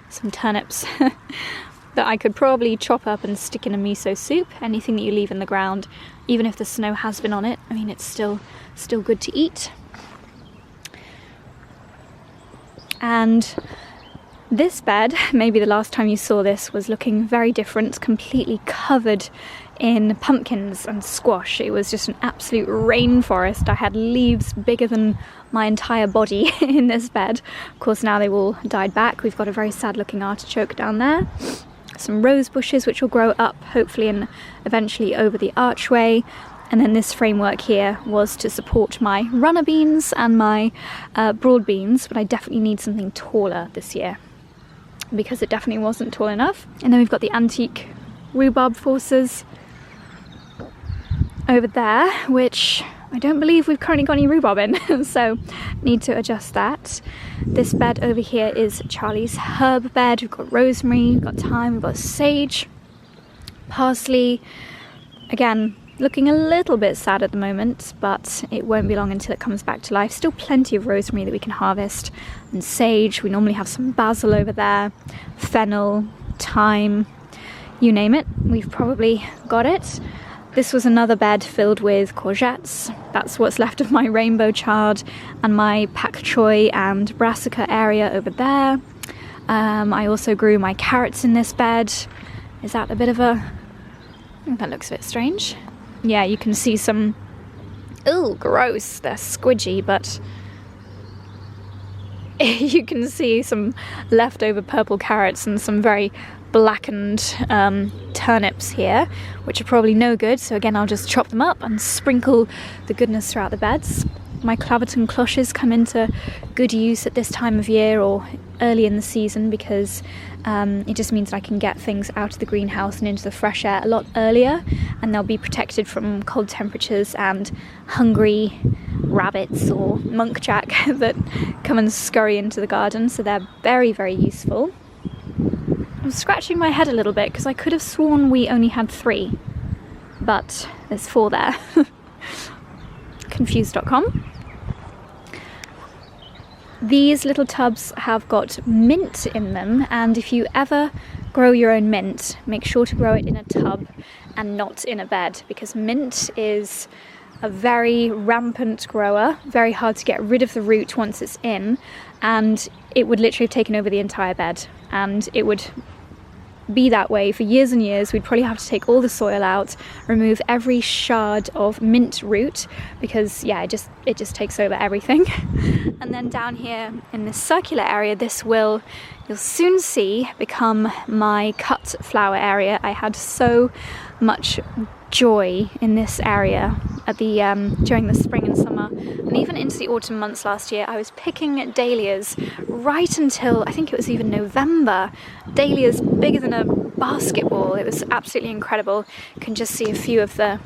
some turnips that I could probably chop up and stick in a miso soup. Anything that you leave in the ground, even if the snow has been on it, I mean, it's still good to eat. And this bed, maybe the last time you saw this, was looking very different, completely covered in pumpkins and squash. It was just an absolute rainforest. I had leaves bigger than my entire body in this bed. Of course, now they've all died back. We've got a very sad looking artichoke down there. Some rose bushes which will grow up hopefully and eventually over the archway, and then this framework here was to support my runner beans and my broad beans, but I definitely need something taller this year because it definitely wasn't tall enough. And then we've got the antique rhubarb forces over there, which I don't believe we've currently got any rhubarb in, so need to adjust that. This bed over here is Charlie's herb bed. We've got rosemary, we've got thyme, we've got sage, parsley. Again, looking a little bit sad at the moment, but it won't be long until it comes back to life. Still plenty of rosemary that we can harvest, and sage. We normally have some basil over there, fennel, thyme, you name it, we've probably got it. This was another bed filled with courgettes. That's what's left of my rainbow chard and my pak choy and brassica area over there. I also grew my carrots in this bed. Is that a bit of a... Oh, that looks a bit strange. Yeah, you can see some... Ooh, gross. They're squidgy, but... you can see some leftover purple carrots and some very blackened turnips here, which are probably no good. So again, I'll just chop them up and sprinkle the goodness throughout the beds. My claverton cloches come into good use at this time of year or early in the season, because it just means that I can get things out of the greenhouse and into the fresh air a lot earlier, and they'll be protected from cold temperatures and hungry rabbits or munkjack that come and scurry into the garden. So they're very, very useful. I'm scratching my head a little bit because I could have sworn we only had 3, but there's 4 there. Confused.com. These little tubs have got mint in them, and if you ever grow your own mint, make sure to grow it in a tub and not in a bed, because mint is a very rampant grower, very hard to get rid of the root once it's in, and it would literally have taken over the entire bed, and it would be that way for years and years. We'd probably have to take all the soil out, remove every shard of mint root, because yeah, it just takes over everything. And then down here in this circular area, this will, you'll soon see, become my cut flower area. I had so much joy in this area at the during the spring and summer, and even into the autumn months last year. I was picking dahlias right until I think it was even November. Dahlias bigger than a basketball. It was absolutely incredible. You can just see a few of the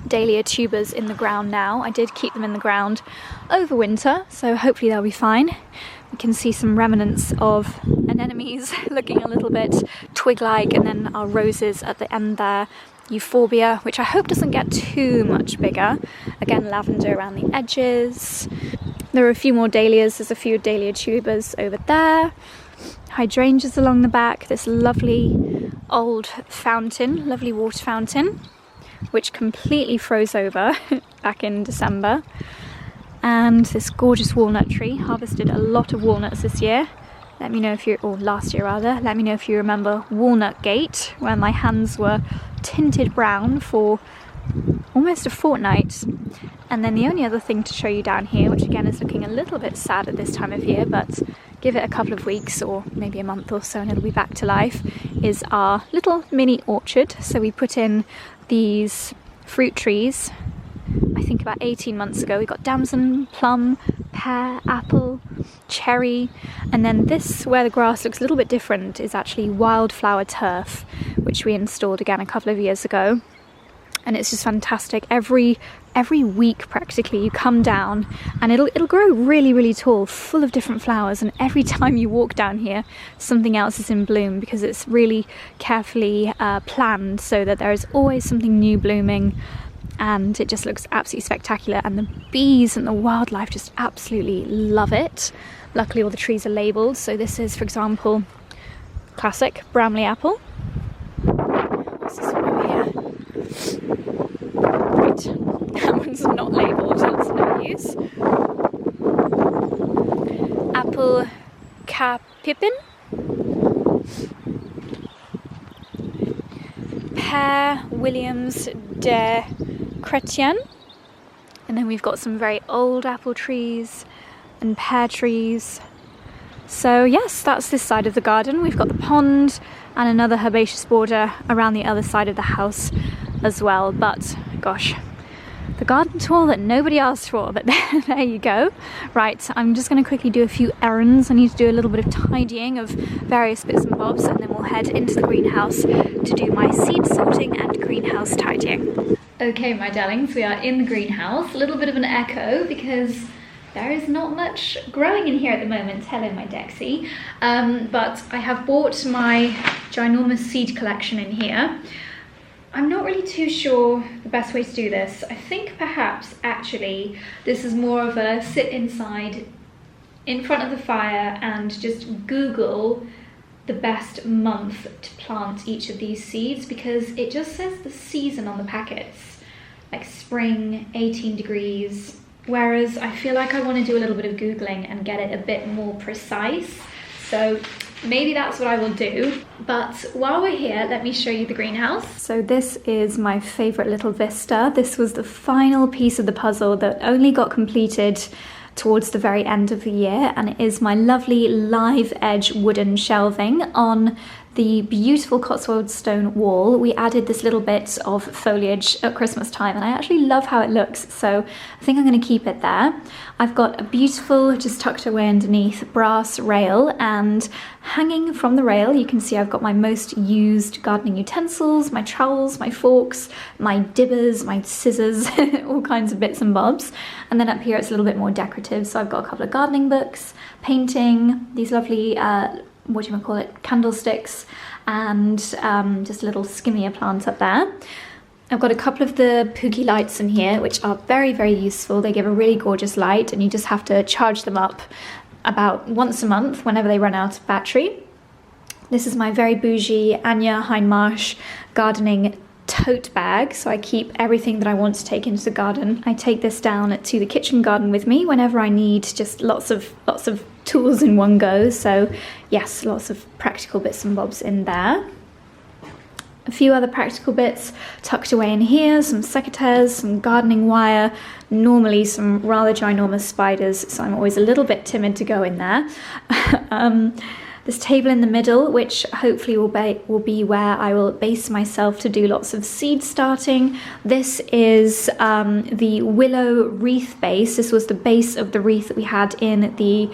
dahlia tubers in the ground now. I did keep them in the ground over winter, so hopefully they'll be fine. You can see some remnants of anemones looking a little bit twig-like, and then our roses at the end there. Euphorbia, which I hope doesn't get too much bigger. Again, lavender around the edges. There are a few more dahlias. There's a few dahlia tubers over there. Hydrangeas along the back. This lovely old fountain, lovely water fountain, which completely froze over back in December. And this gorgeous walnut tree. Harvested a lot of walnuts this year. Let me know if you, or last year rather, let me know if you remember Walnut Gate, where my hands were tinted brown for almost a fortnight. And then the only other thing to show you down here, which again is looking a little bit sad at this time of year, but give it a couple of weeks or maybe a month or so and it'll be back to life, is our little mini orchard. So we put in these fruit trees, I think about 18 months ago. We got damson, plum, pear, apple, cherry, and then this, where the grass looks a little bit different, is actually wildflower turf, which we installed again a couple of years ago. And it's just fantastic. Every week practically you come down and it'll grow really, really tall, full of different flowers, and every time you walk down here something else is in bloom, because it's really carefully planned so that there is always something new blooming. And it just looks absolutely spectacular, and the bees and the wildlife just absolutely love it. Luckily all the trees are labelled, so this is, for example, classic Bramley apple. What's this one over here? Right, that one's not labelled, that's no use. Apple Capipin. Pear Williams de Chrétien, and then we've got some very old apple trees and pear trees. So yes, that's this side of the garden. We've got the pond and another herbaceous border around the other side of the house as well. But gosh, the garden tour that nobody asked for, but there you go. Right, I'm just going to quickly do a few errands. I need to do a little bit of tidying of various bits and bobs, and then we'll head into the greenhouse to do my seed sorting and greenhouse tidying. Okay, my darlings, we are in the greenhouse. A little bit of an echo because there is not much growing in here at the moment. Hello, my Dexy. But I have bought my ginormous seed collection in here. I'm not really too sure the best way to do this. I think perhaps actually this is more of a sit inside in front of the fire and just Google the best month to plant each of these seeds, because it just says the season on the packets, like spring, 18 degrees, whereas I feel like I want to do a little bit of Googling and get it a bit more precise. So maybe that's what I will do. But while we're here, let me show you the greenhouse. So this is my favorite little vista. This was the final piece of the puzzle that only got completed towards the very end of the year, and it is my lovely live edge wooden shelving on the beautiful Cotswold stone wall. We added this little bit of foliage at Christmas time, and I actually love how it looks, so I think I'm going to keep it there. I've got a beautiful, just tucked away underneath, brass rail, and hanging from the rail you can see I've got my most used gardening utensils, my trowels, my forks, my dibbers, my scissors, all kinds of bits and bobs. And then up here it's a little bit more decorative, so I've got a couple of gardening books, painting, these lovely candlesticks, and just a little skimmier plant up there. I've got a couple of the Pookie lights in here, which are very, very useful. They give a really gorgeous light, and you just have to charge them up about once a month whenever they run out of battery. This is my very bougie Anya Hindmarsh gardening tote bag, so I keep everything that I want to take into the garden. I take this down to the kitchen garden with me whenever I need just lots of tools in one go. So yes, lots of practical bits and bobs in there. A few other practical bits tucked away in here, some secateurs, some gardening wire, normally some rather ginormous spiders, so I'm always a little bit timid to go in there. This table in the middle, which hopefully will be where I will base myself to do lots of seed starting. This is the willow wreath base. This was the base of the wreath that we had in the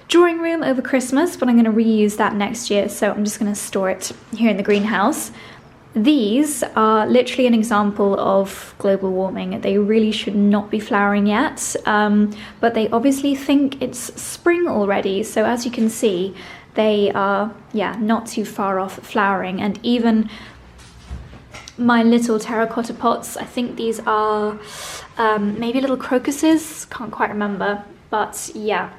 drawing room over Christmas, but I'm going to reuse that next year, so I'm just going to store it here in the greenhouse. These are literally an example of global warming. They really should not be flowering yet, but they obviously think it's spring already, so as you can see, they are, not too far off flowering. And even my little terracotta pots, I think these are maybe little crocuses, can't quite remember, but yeah,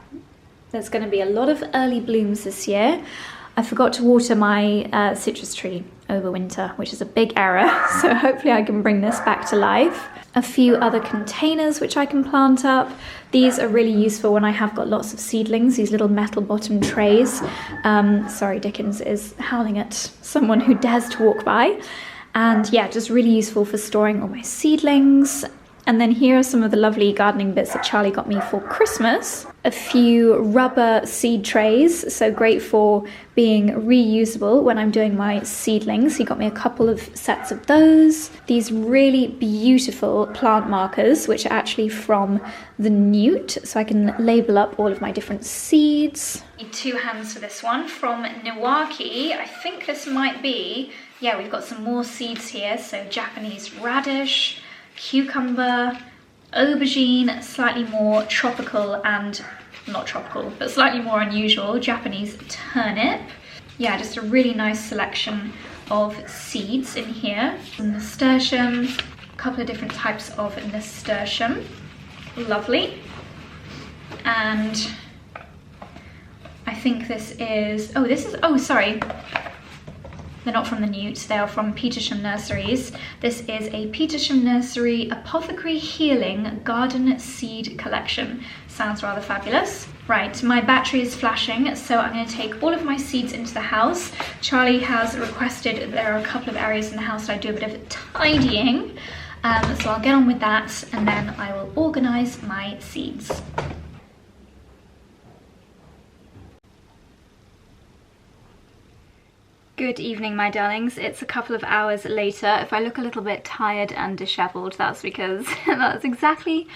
there's going to be a lot of early blooms this year. I forgot to water my citrus tree over winter, which is a big error, so hopefully I can bring this back to life. A few other containers which I can plant up. These are really useful when I have got lots of seedlings, these little metal bottom trays. Sorry, Dickens is howling at someone who dares to walk by. And yeah, just really useful for storing all my seedlings. And then here are some of the lovely gardening bits that Charlie got me for Christmas. A few rubber seed trays, so great for being reusable when I'm doing my seedlings. He got me a couple of sets of those. These really beautiful plant markers, which are actually from the Newt, so I can label up all of my different seeds. Need 2 hands for this one from Nowaki. I think this might be, we've got some more seeds here, so Japanese radish, cucumber, aubergine, slightly more tropical and not tropical, but slightly more unusual, Japanese turnip. Yeah, just a really nice selection of seeds in here. Some nasturtium, a couple of different types of nasturtium. Lovely. And I think this is, sorry. They're not from the Newt, they are from Petersham Nurseries. This is a Petersham Nursery Apothecary Healing Garden Seed Collection. Sounds rather fabulous. Right, my battery is flashing, so I'm going to take all of my seeds into the house. Charlie has requested there are a couple of areas in the house that I do a bit of tidying. So I'll get on with that, and then I will organise my seeds. Good evening, my darlings. It's a couple of hours later. If I look a little bit tired and dishevelled, that's because that's exactly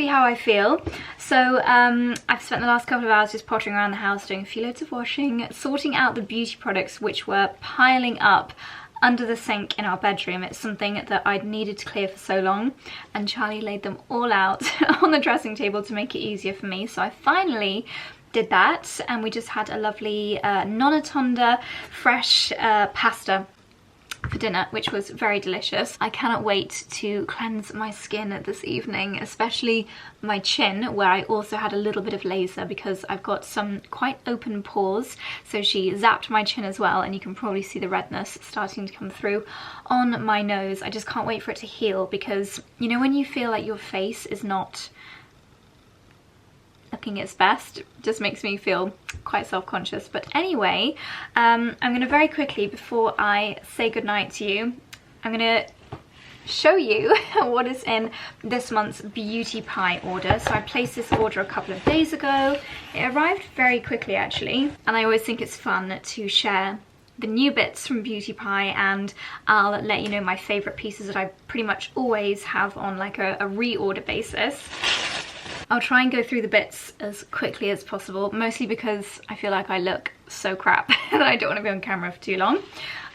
how I feel. So I've spent the last couple of hours just pottering around the house, doing a few loads of washing, sorting out the beauty products which were piling up under the sink in our bedroom. It's something that I'd needed to clear for so long, and Charlie laid them all out on the dressing table to make it easier for me. So I finally did that, and we just had a lovely non-atonda fresh pasta for dinner, which was very delicious. I cannot wait to cleanse my skin this evening, especially my chin, where I also had a little bit of laser because I've got some quite open pores. So she zapped my chin as well, and you can probably see the redness starting to come through on my nose. I just can't wait for it to heal, because you know when you feel like your face is not a working its best. Just makes me feel quite self-conscious. But anyway, I'm going to very quickly, before I say goodnight to you, I'm going to show you what is in this month's Beauty Pie order. So I placed this order a couple of days ago. It arrived very quickly actually, and I always think it's fun to share the new bits from Beauty Pie, and I'll let you know my favourite pieces that I pretty much always have on like a reorder basis. I'll try and go through the bits as quickly as possible, mostly because I feel like I look so crap that I don't want to be on camera for too long.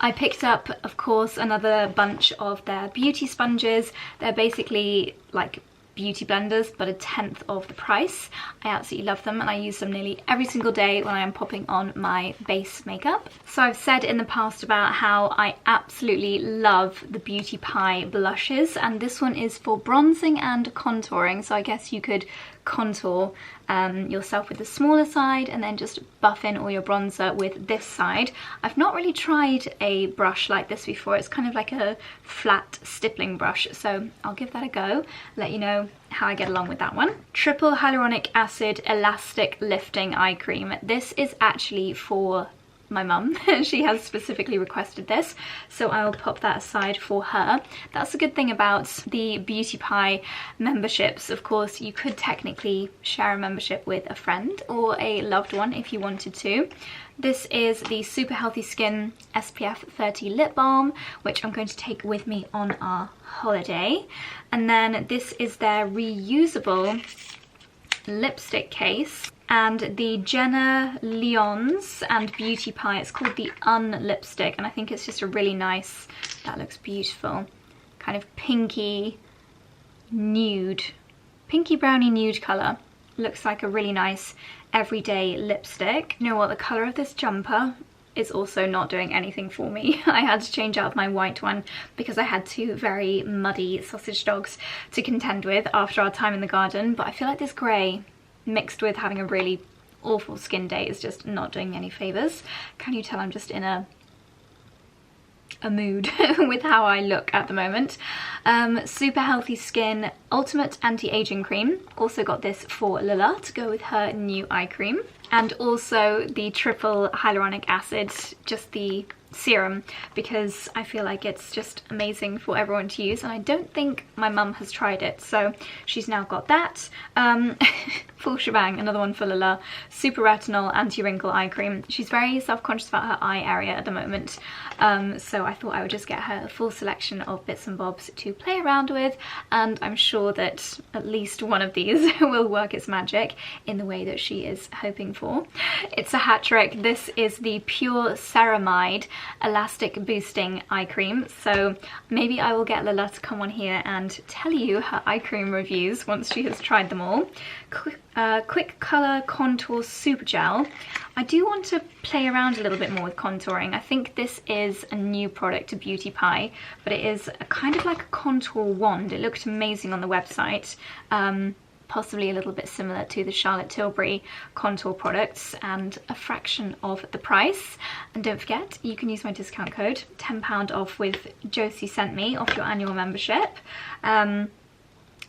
I picked up, of course, another bunch of their beauty sponges. They're basically like beauty blenders, but 1/10 of the price. I absolutely love them, and I use them nearly every single day when I am popping on my base makeup. So I've said in the past about how I absolutely love the Beauty Pie blushes, and this one is for bronzing and contouring. So I guess you could contour yourself with the smaller side and then just buff in all your bronzer with this side. I've not really tried a brush like this before. It's kind of like a flat stippling brush, so I'll give that a go, let you know how I get along with that one. Triple Hyaluronic Acid Elastic Lifting Eye Cream. This is actually for my mum. She has specifically requested this, so I will pop that aside for her. That's the good thing about the Beauty Pie memberships. Of course, you could technically share a membership with a friend or a loved one if you wanted to. This is the Super Healthy Skin SPF 30 Lip Balm, which I'm going to take with me on our holiday. And then this is their reusable lipstick case, and the Jenna Lyons and Beauty Pie, it's called the Lipstick, and I think it's just a really nice, that looks beautiful, kind of pinky nude, pinky browny nude colour. Looks like a really nice everyday lipstick. You know what, the colour of this jumper is also not doing anything for me. I had to change out my white one because I had 2 very muddy sausage dogs to contend with after our time in the garden, but I feel like this grey mixed with having a really awful skin day is just not doing me any favours. Can you tell I'm just in a mood with how I look at the moment. Super Healthy Skin Ultimate Anti-Aging Cream. Also got this for Lila to go with her new eye cream. And also the Triple Hyaluronic Acid, just the serum, because I feel like it's just amazing for everyone to use, and I don't think my mum has tried it, so she's now got that. Full shebang, another one for Lila. Super Retinol Anti-Wrinkle Eye Cream. She's very self-conscious about her eye area at the moment, so I thought I would just get her a full selection of bits and bobs to play around with, and I'm sure that at least one of these will work its magic in the way that she is hoping for. It's a hat trick. This is the Pure Ceramide Elastic Boosting Eye Cream, so maybe I will get Lila to come on here and tell you her eye cream reviews once she has tried them all. Quick Colour Contour Super Gel. I do want to play around a little bit more with contouring. I think this is a new product to Beauty Pie, but it is a kind of like a contour wand. It looked amazing on the website. Possibly a little bit similar to the Charlotte Tilbury contour products, and a fraction of the price. And don't forget, you can use my discount code, £10 off with Josie Sent Me off your annual membership. And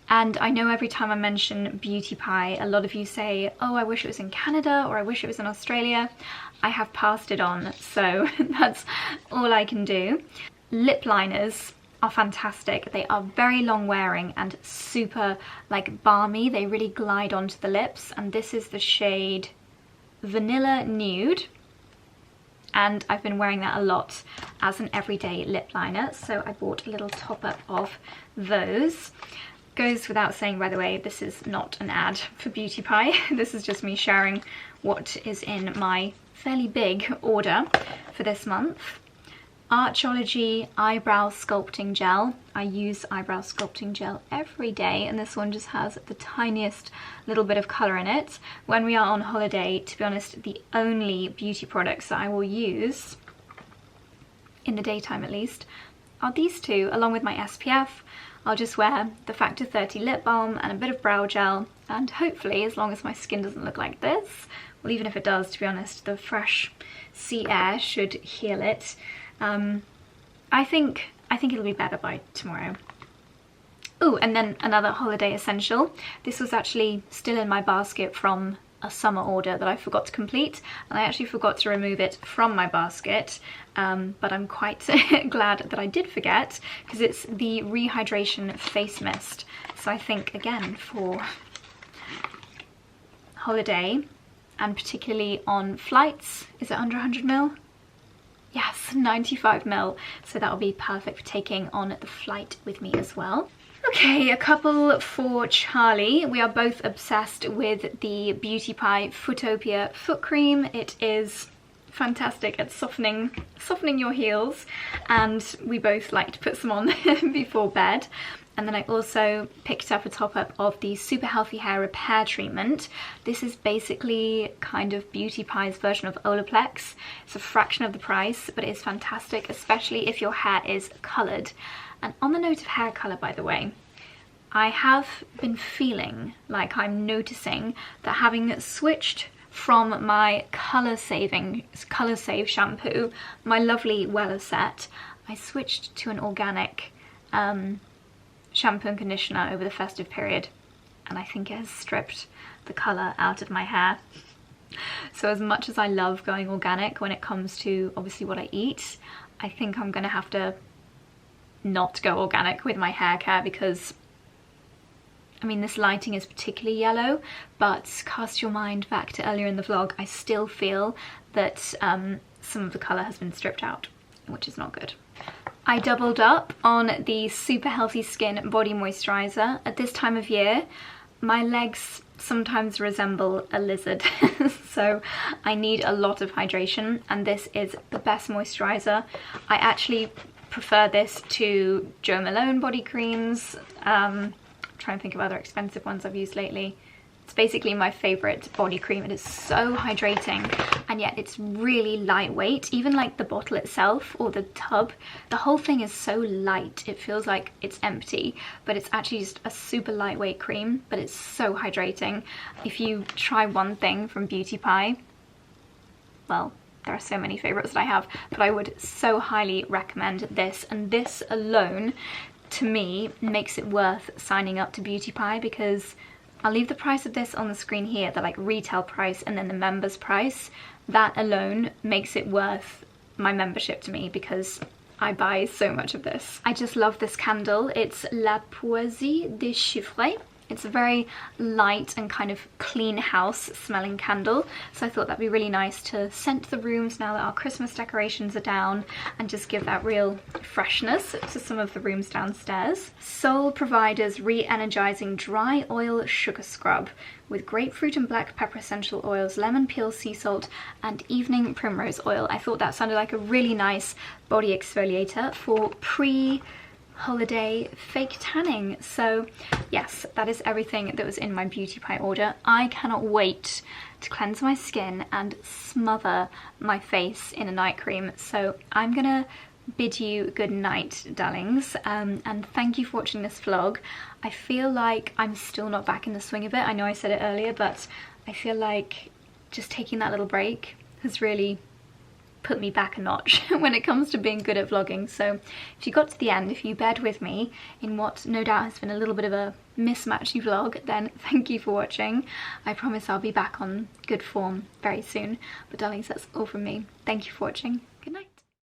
I know every time I mention Beauty Pie, a lot of you say, oh, I wish it was in Canada, or I wish it was in Australia. I have passed it on, so that's all I can do. Lip liners are fantastic. They are very long wearing and super like balmy. They really glide onto the lips, and this is the shade Vanilla Nude, and I've been wearing that a lot as an everyday lip liner, so I bought a little top up of those. Goes without saying, by the way, this is not an ad for Beauty Pie. This is just me sharing what is in my fairly big order for this month. Archology Eyebrow Sculpting Gel. I use eyebrow sculpting gel every day, and this one just has the tiniest little bit of colour in it. When we are on holiday, to be honest, the only beauty products that I will use, in the daytime at least, are these two, along with my SPF. I'll just wear the Factor 30 lip balm and a bit of brow gel, and hopefully, as long as my skin doesn't look like this, well, even if it does, to be honest, the fresh sea air should heal it. I think it'll be better by tomorrow. Oh, Oh, and then another holiday essential. This was actually still in my basket from a summer order that I forgot to complete, and I actually forgot to remove it from my basket, but I'm quite glad that I did forget, because it's the Rehydration Face Mist. So I think, again, for holiday, and particularly on flights, is it under 100 ml? Yes, 95 ml, so that'll be perfect for taking on the flight with me as well. Okay, a couple for Charlie. We are both obsessed with the Beauty Pie Footopia foot cream. It is fantastic at softening your heels, and we both like to put some on before bed. And then I also picked up a top-up of the Super Healthy Hair Repair Treatment. This is basically kind of Beauty Pie's version of Olaplex. It's a fraction of the price, but it is fantastic, especially if your hair is coloured. And on the note of hair colour, by the way, I have been feeling like I'm noticing that having switched from my Colour Save shampoo, my lovely Weller set, I switched to an organic shampoo and conditioner over the festive period, and I think it has stripped the colour out of my hair. So as much as I love going organic when it comes to obviously what I eat, I think I'm gonna have to not go organic with my hair care, because I mean, this lighting is particularly yellow, but cast your mind back to earlier in the vlog, I still feel that some of the colour has been stripped out, which is not good. I doubled up on the Super Healthy Skin Body Moisturiser. At this time of year, my legs sometimes resemble a lizard, so I need a lot of hydration, and this is the best moisturiser. I actually prefer this to Jo Malone body creams. I'm trying to think of other expensive ones I've used lately. It's basically my favourite body cream. It is so hydrating, and yet it's really lightweight. Even like the bottle itself, or the tub, the whole thing is so light. It feels like it's empty, but it's actually just a super lightweight cream, but it's so hydrating. If you try one thing from Beauty Pie, well, there are so many favourites that I have, but I would so highly recommend this, and this alone, to me, makes it worth signing up to Beauty Pie, because I'll leave the price of this on the screen here, the like retail price and then the members price. That alone makes it worth my membership to me, because I buy so much of this. I just love this candle. It's La Poésie des Chiffres. It's a very light and kind of clean house smelling candle, so I thought that'd be really nice to scent the rooms now that our Christmas decorations are down, and just give that real freshness to some of the rooms downstairs. Soul Provider's Re-Energizing Dry Oil Sugar Scrub with grapefruit and black pepper essential oils, lemon peel, sea salt, and evening primrose oil. I thought that sounded like a really nice body exfoliator for holiday fake tanning. So yes, that is everything that was in my Beauty Pie order. I cannot wait to cleanse my skin and smother my face in a night cream. So I'm gonna bid you good night, darlings, and thank you for watching this vlog. I feel like I'm still not back in the swing of it. I know I said it earlier, but I feel like just taking that little break has really put me back a notch when it comes to being good at vlogging. So if you got to the end, if you bared with me in what no doubt has been a little bit of a mismatchy vlog, then thank you for watching. I promise I'll be back on good form very soon. But darlings, that's all from me. Thank you for watching.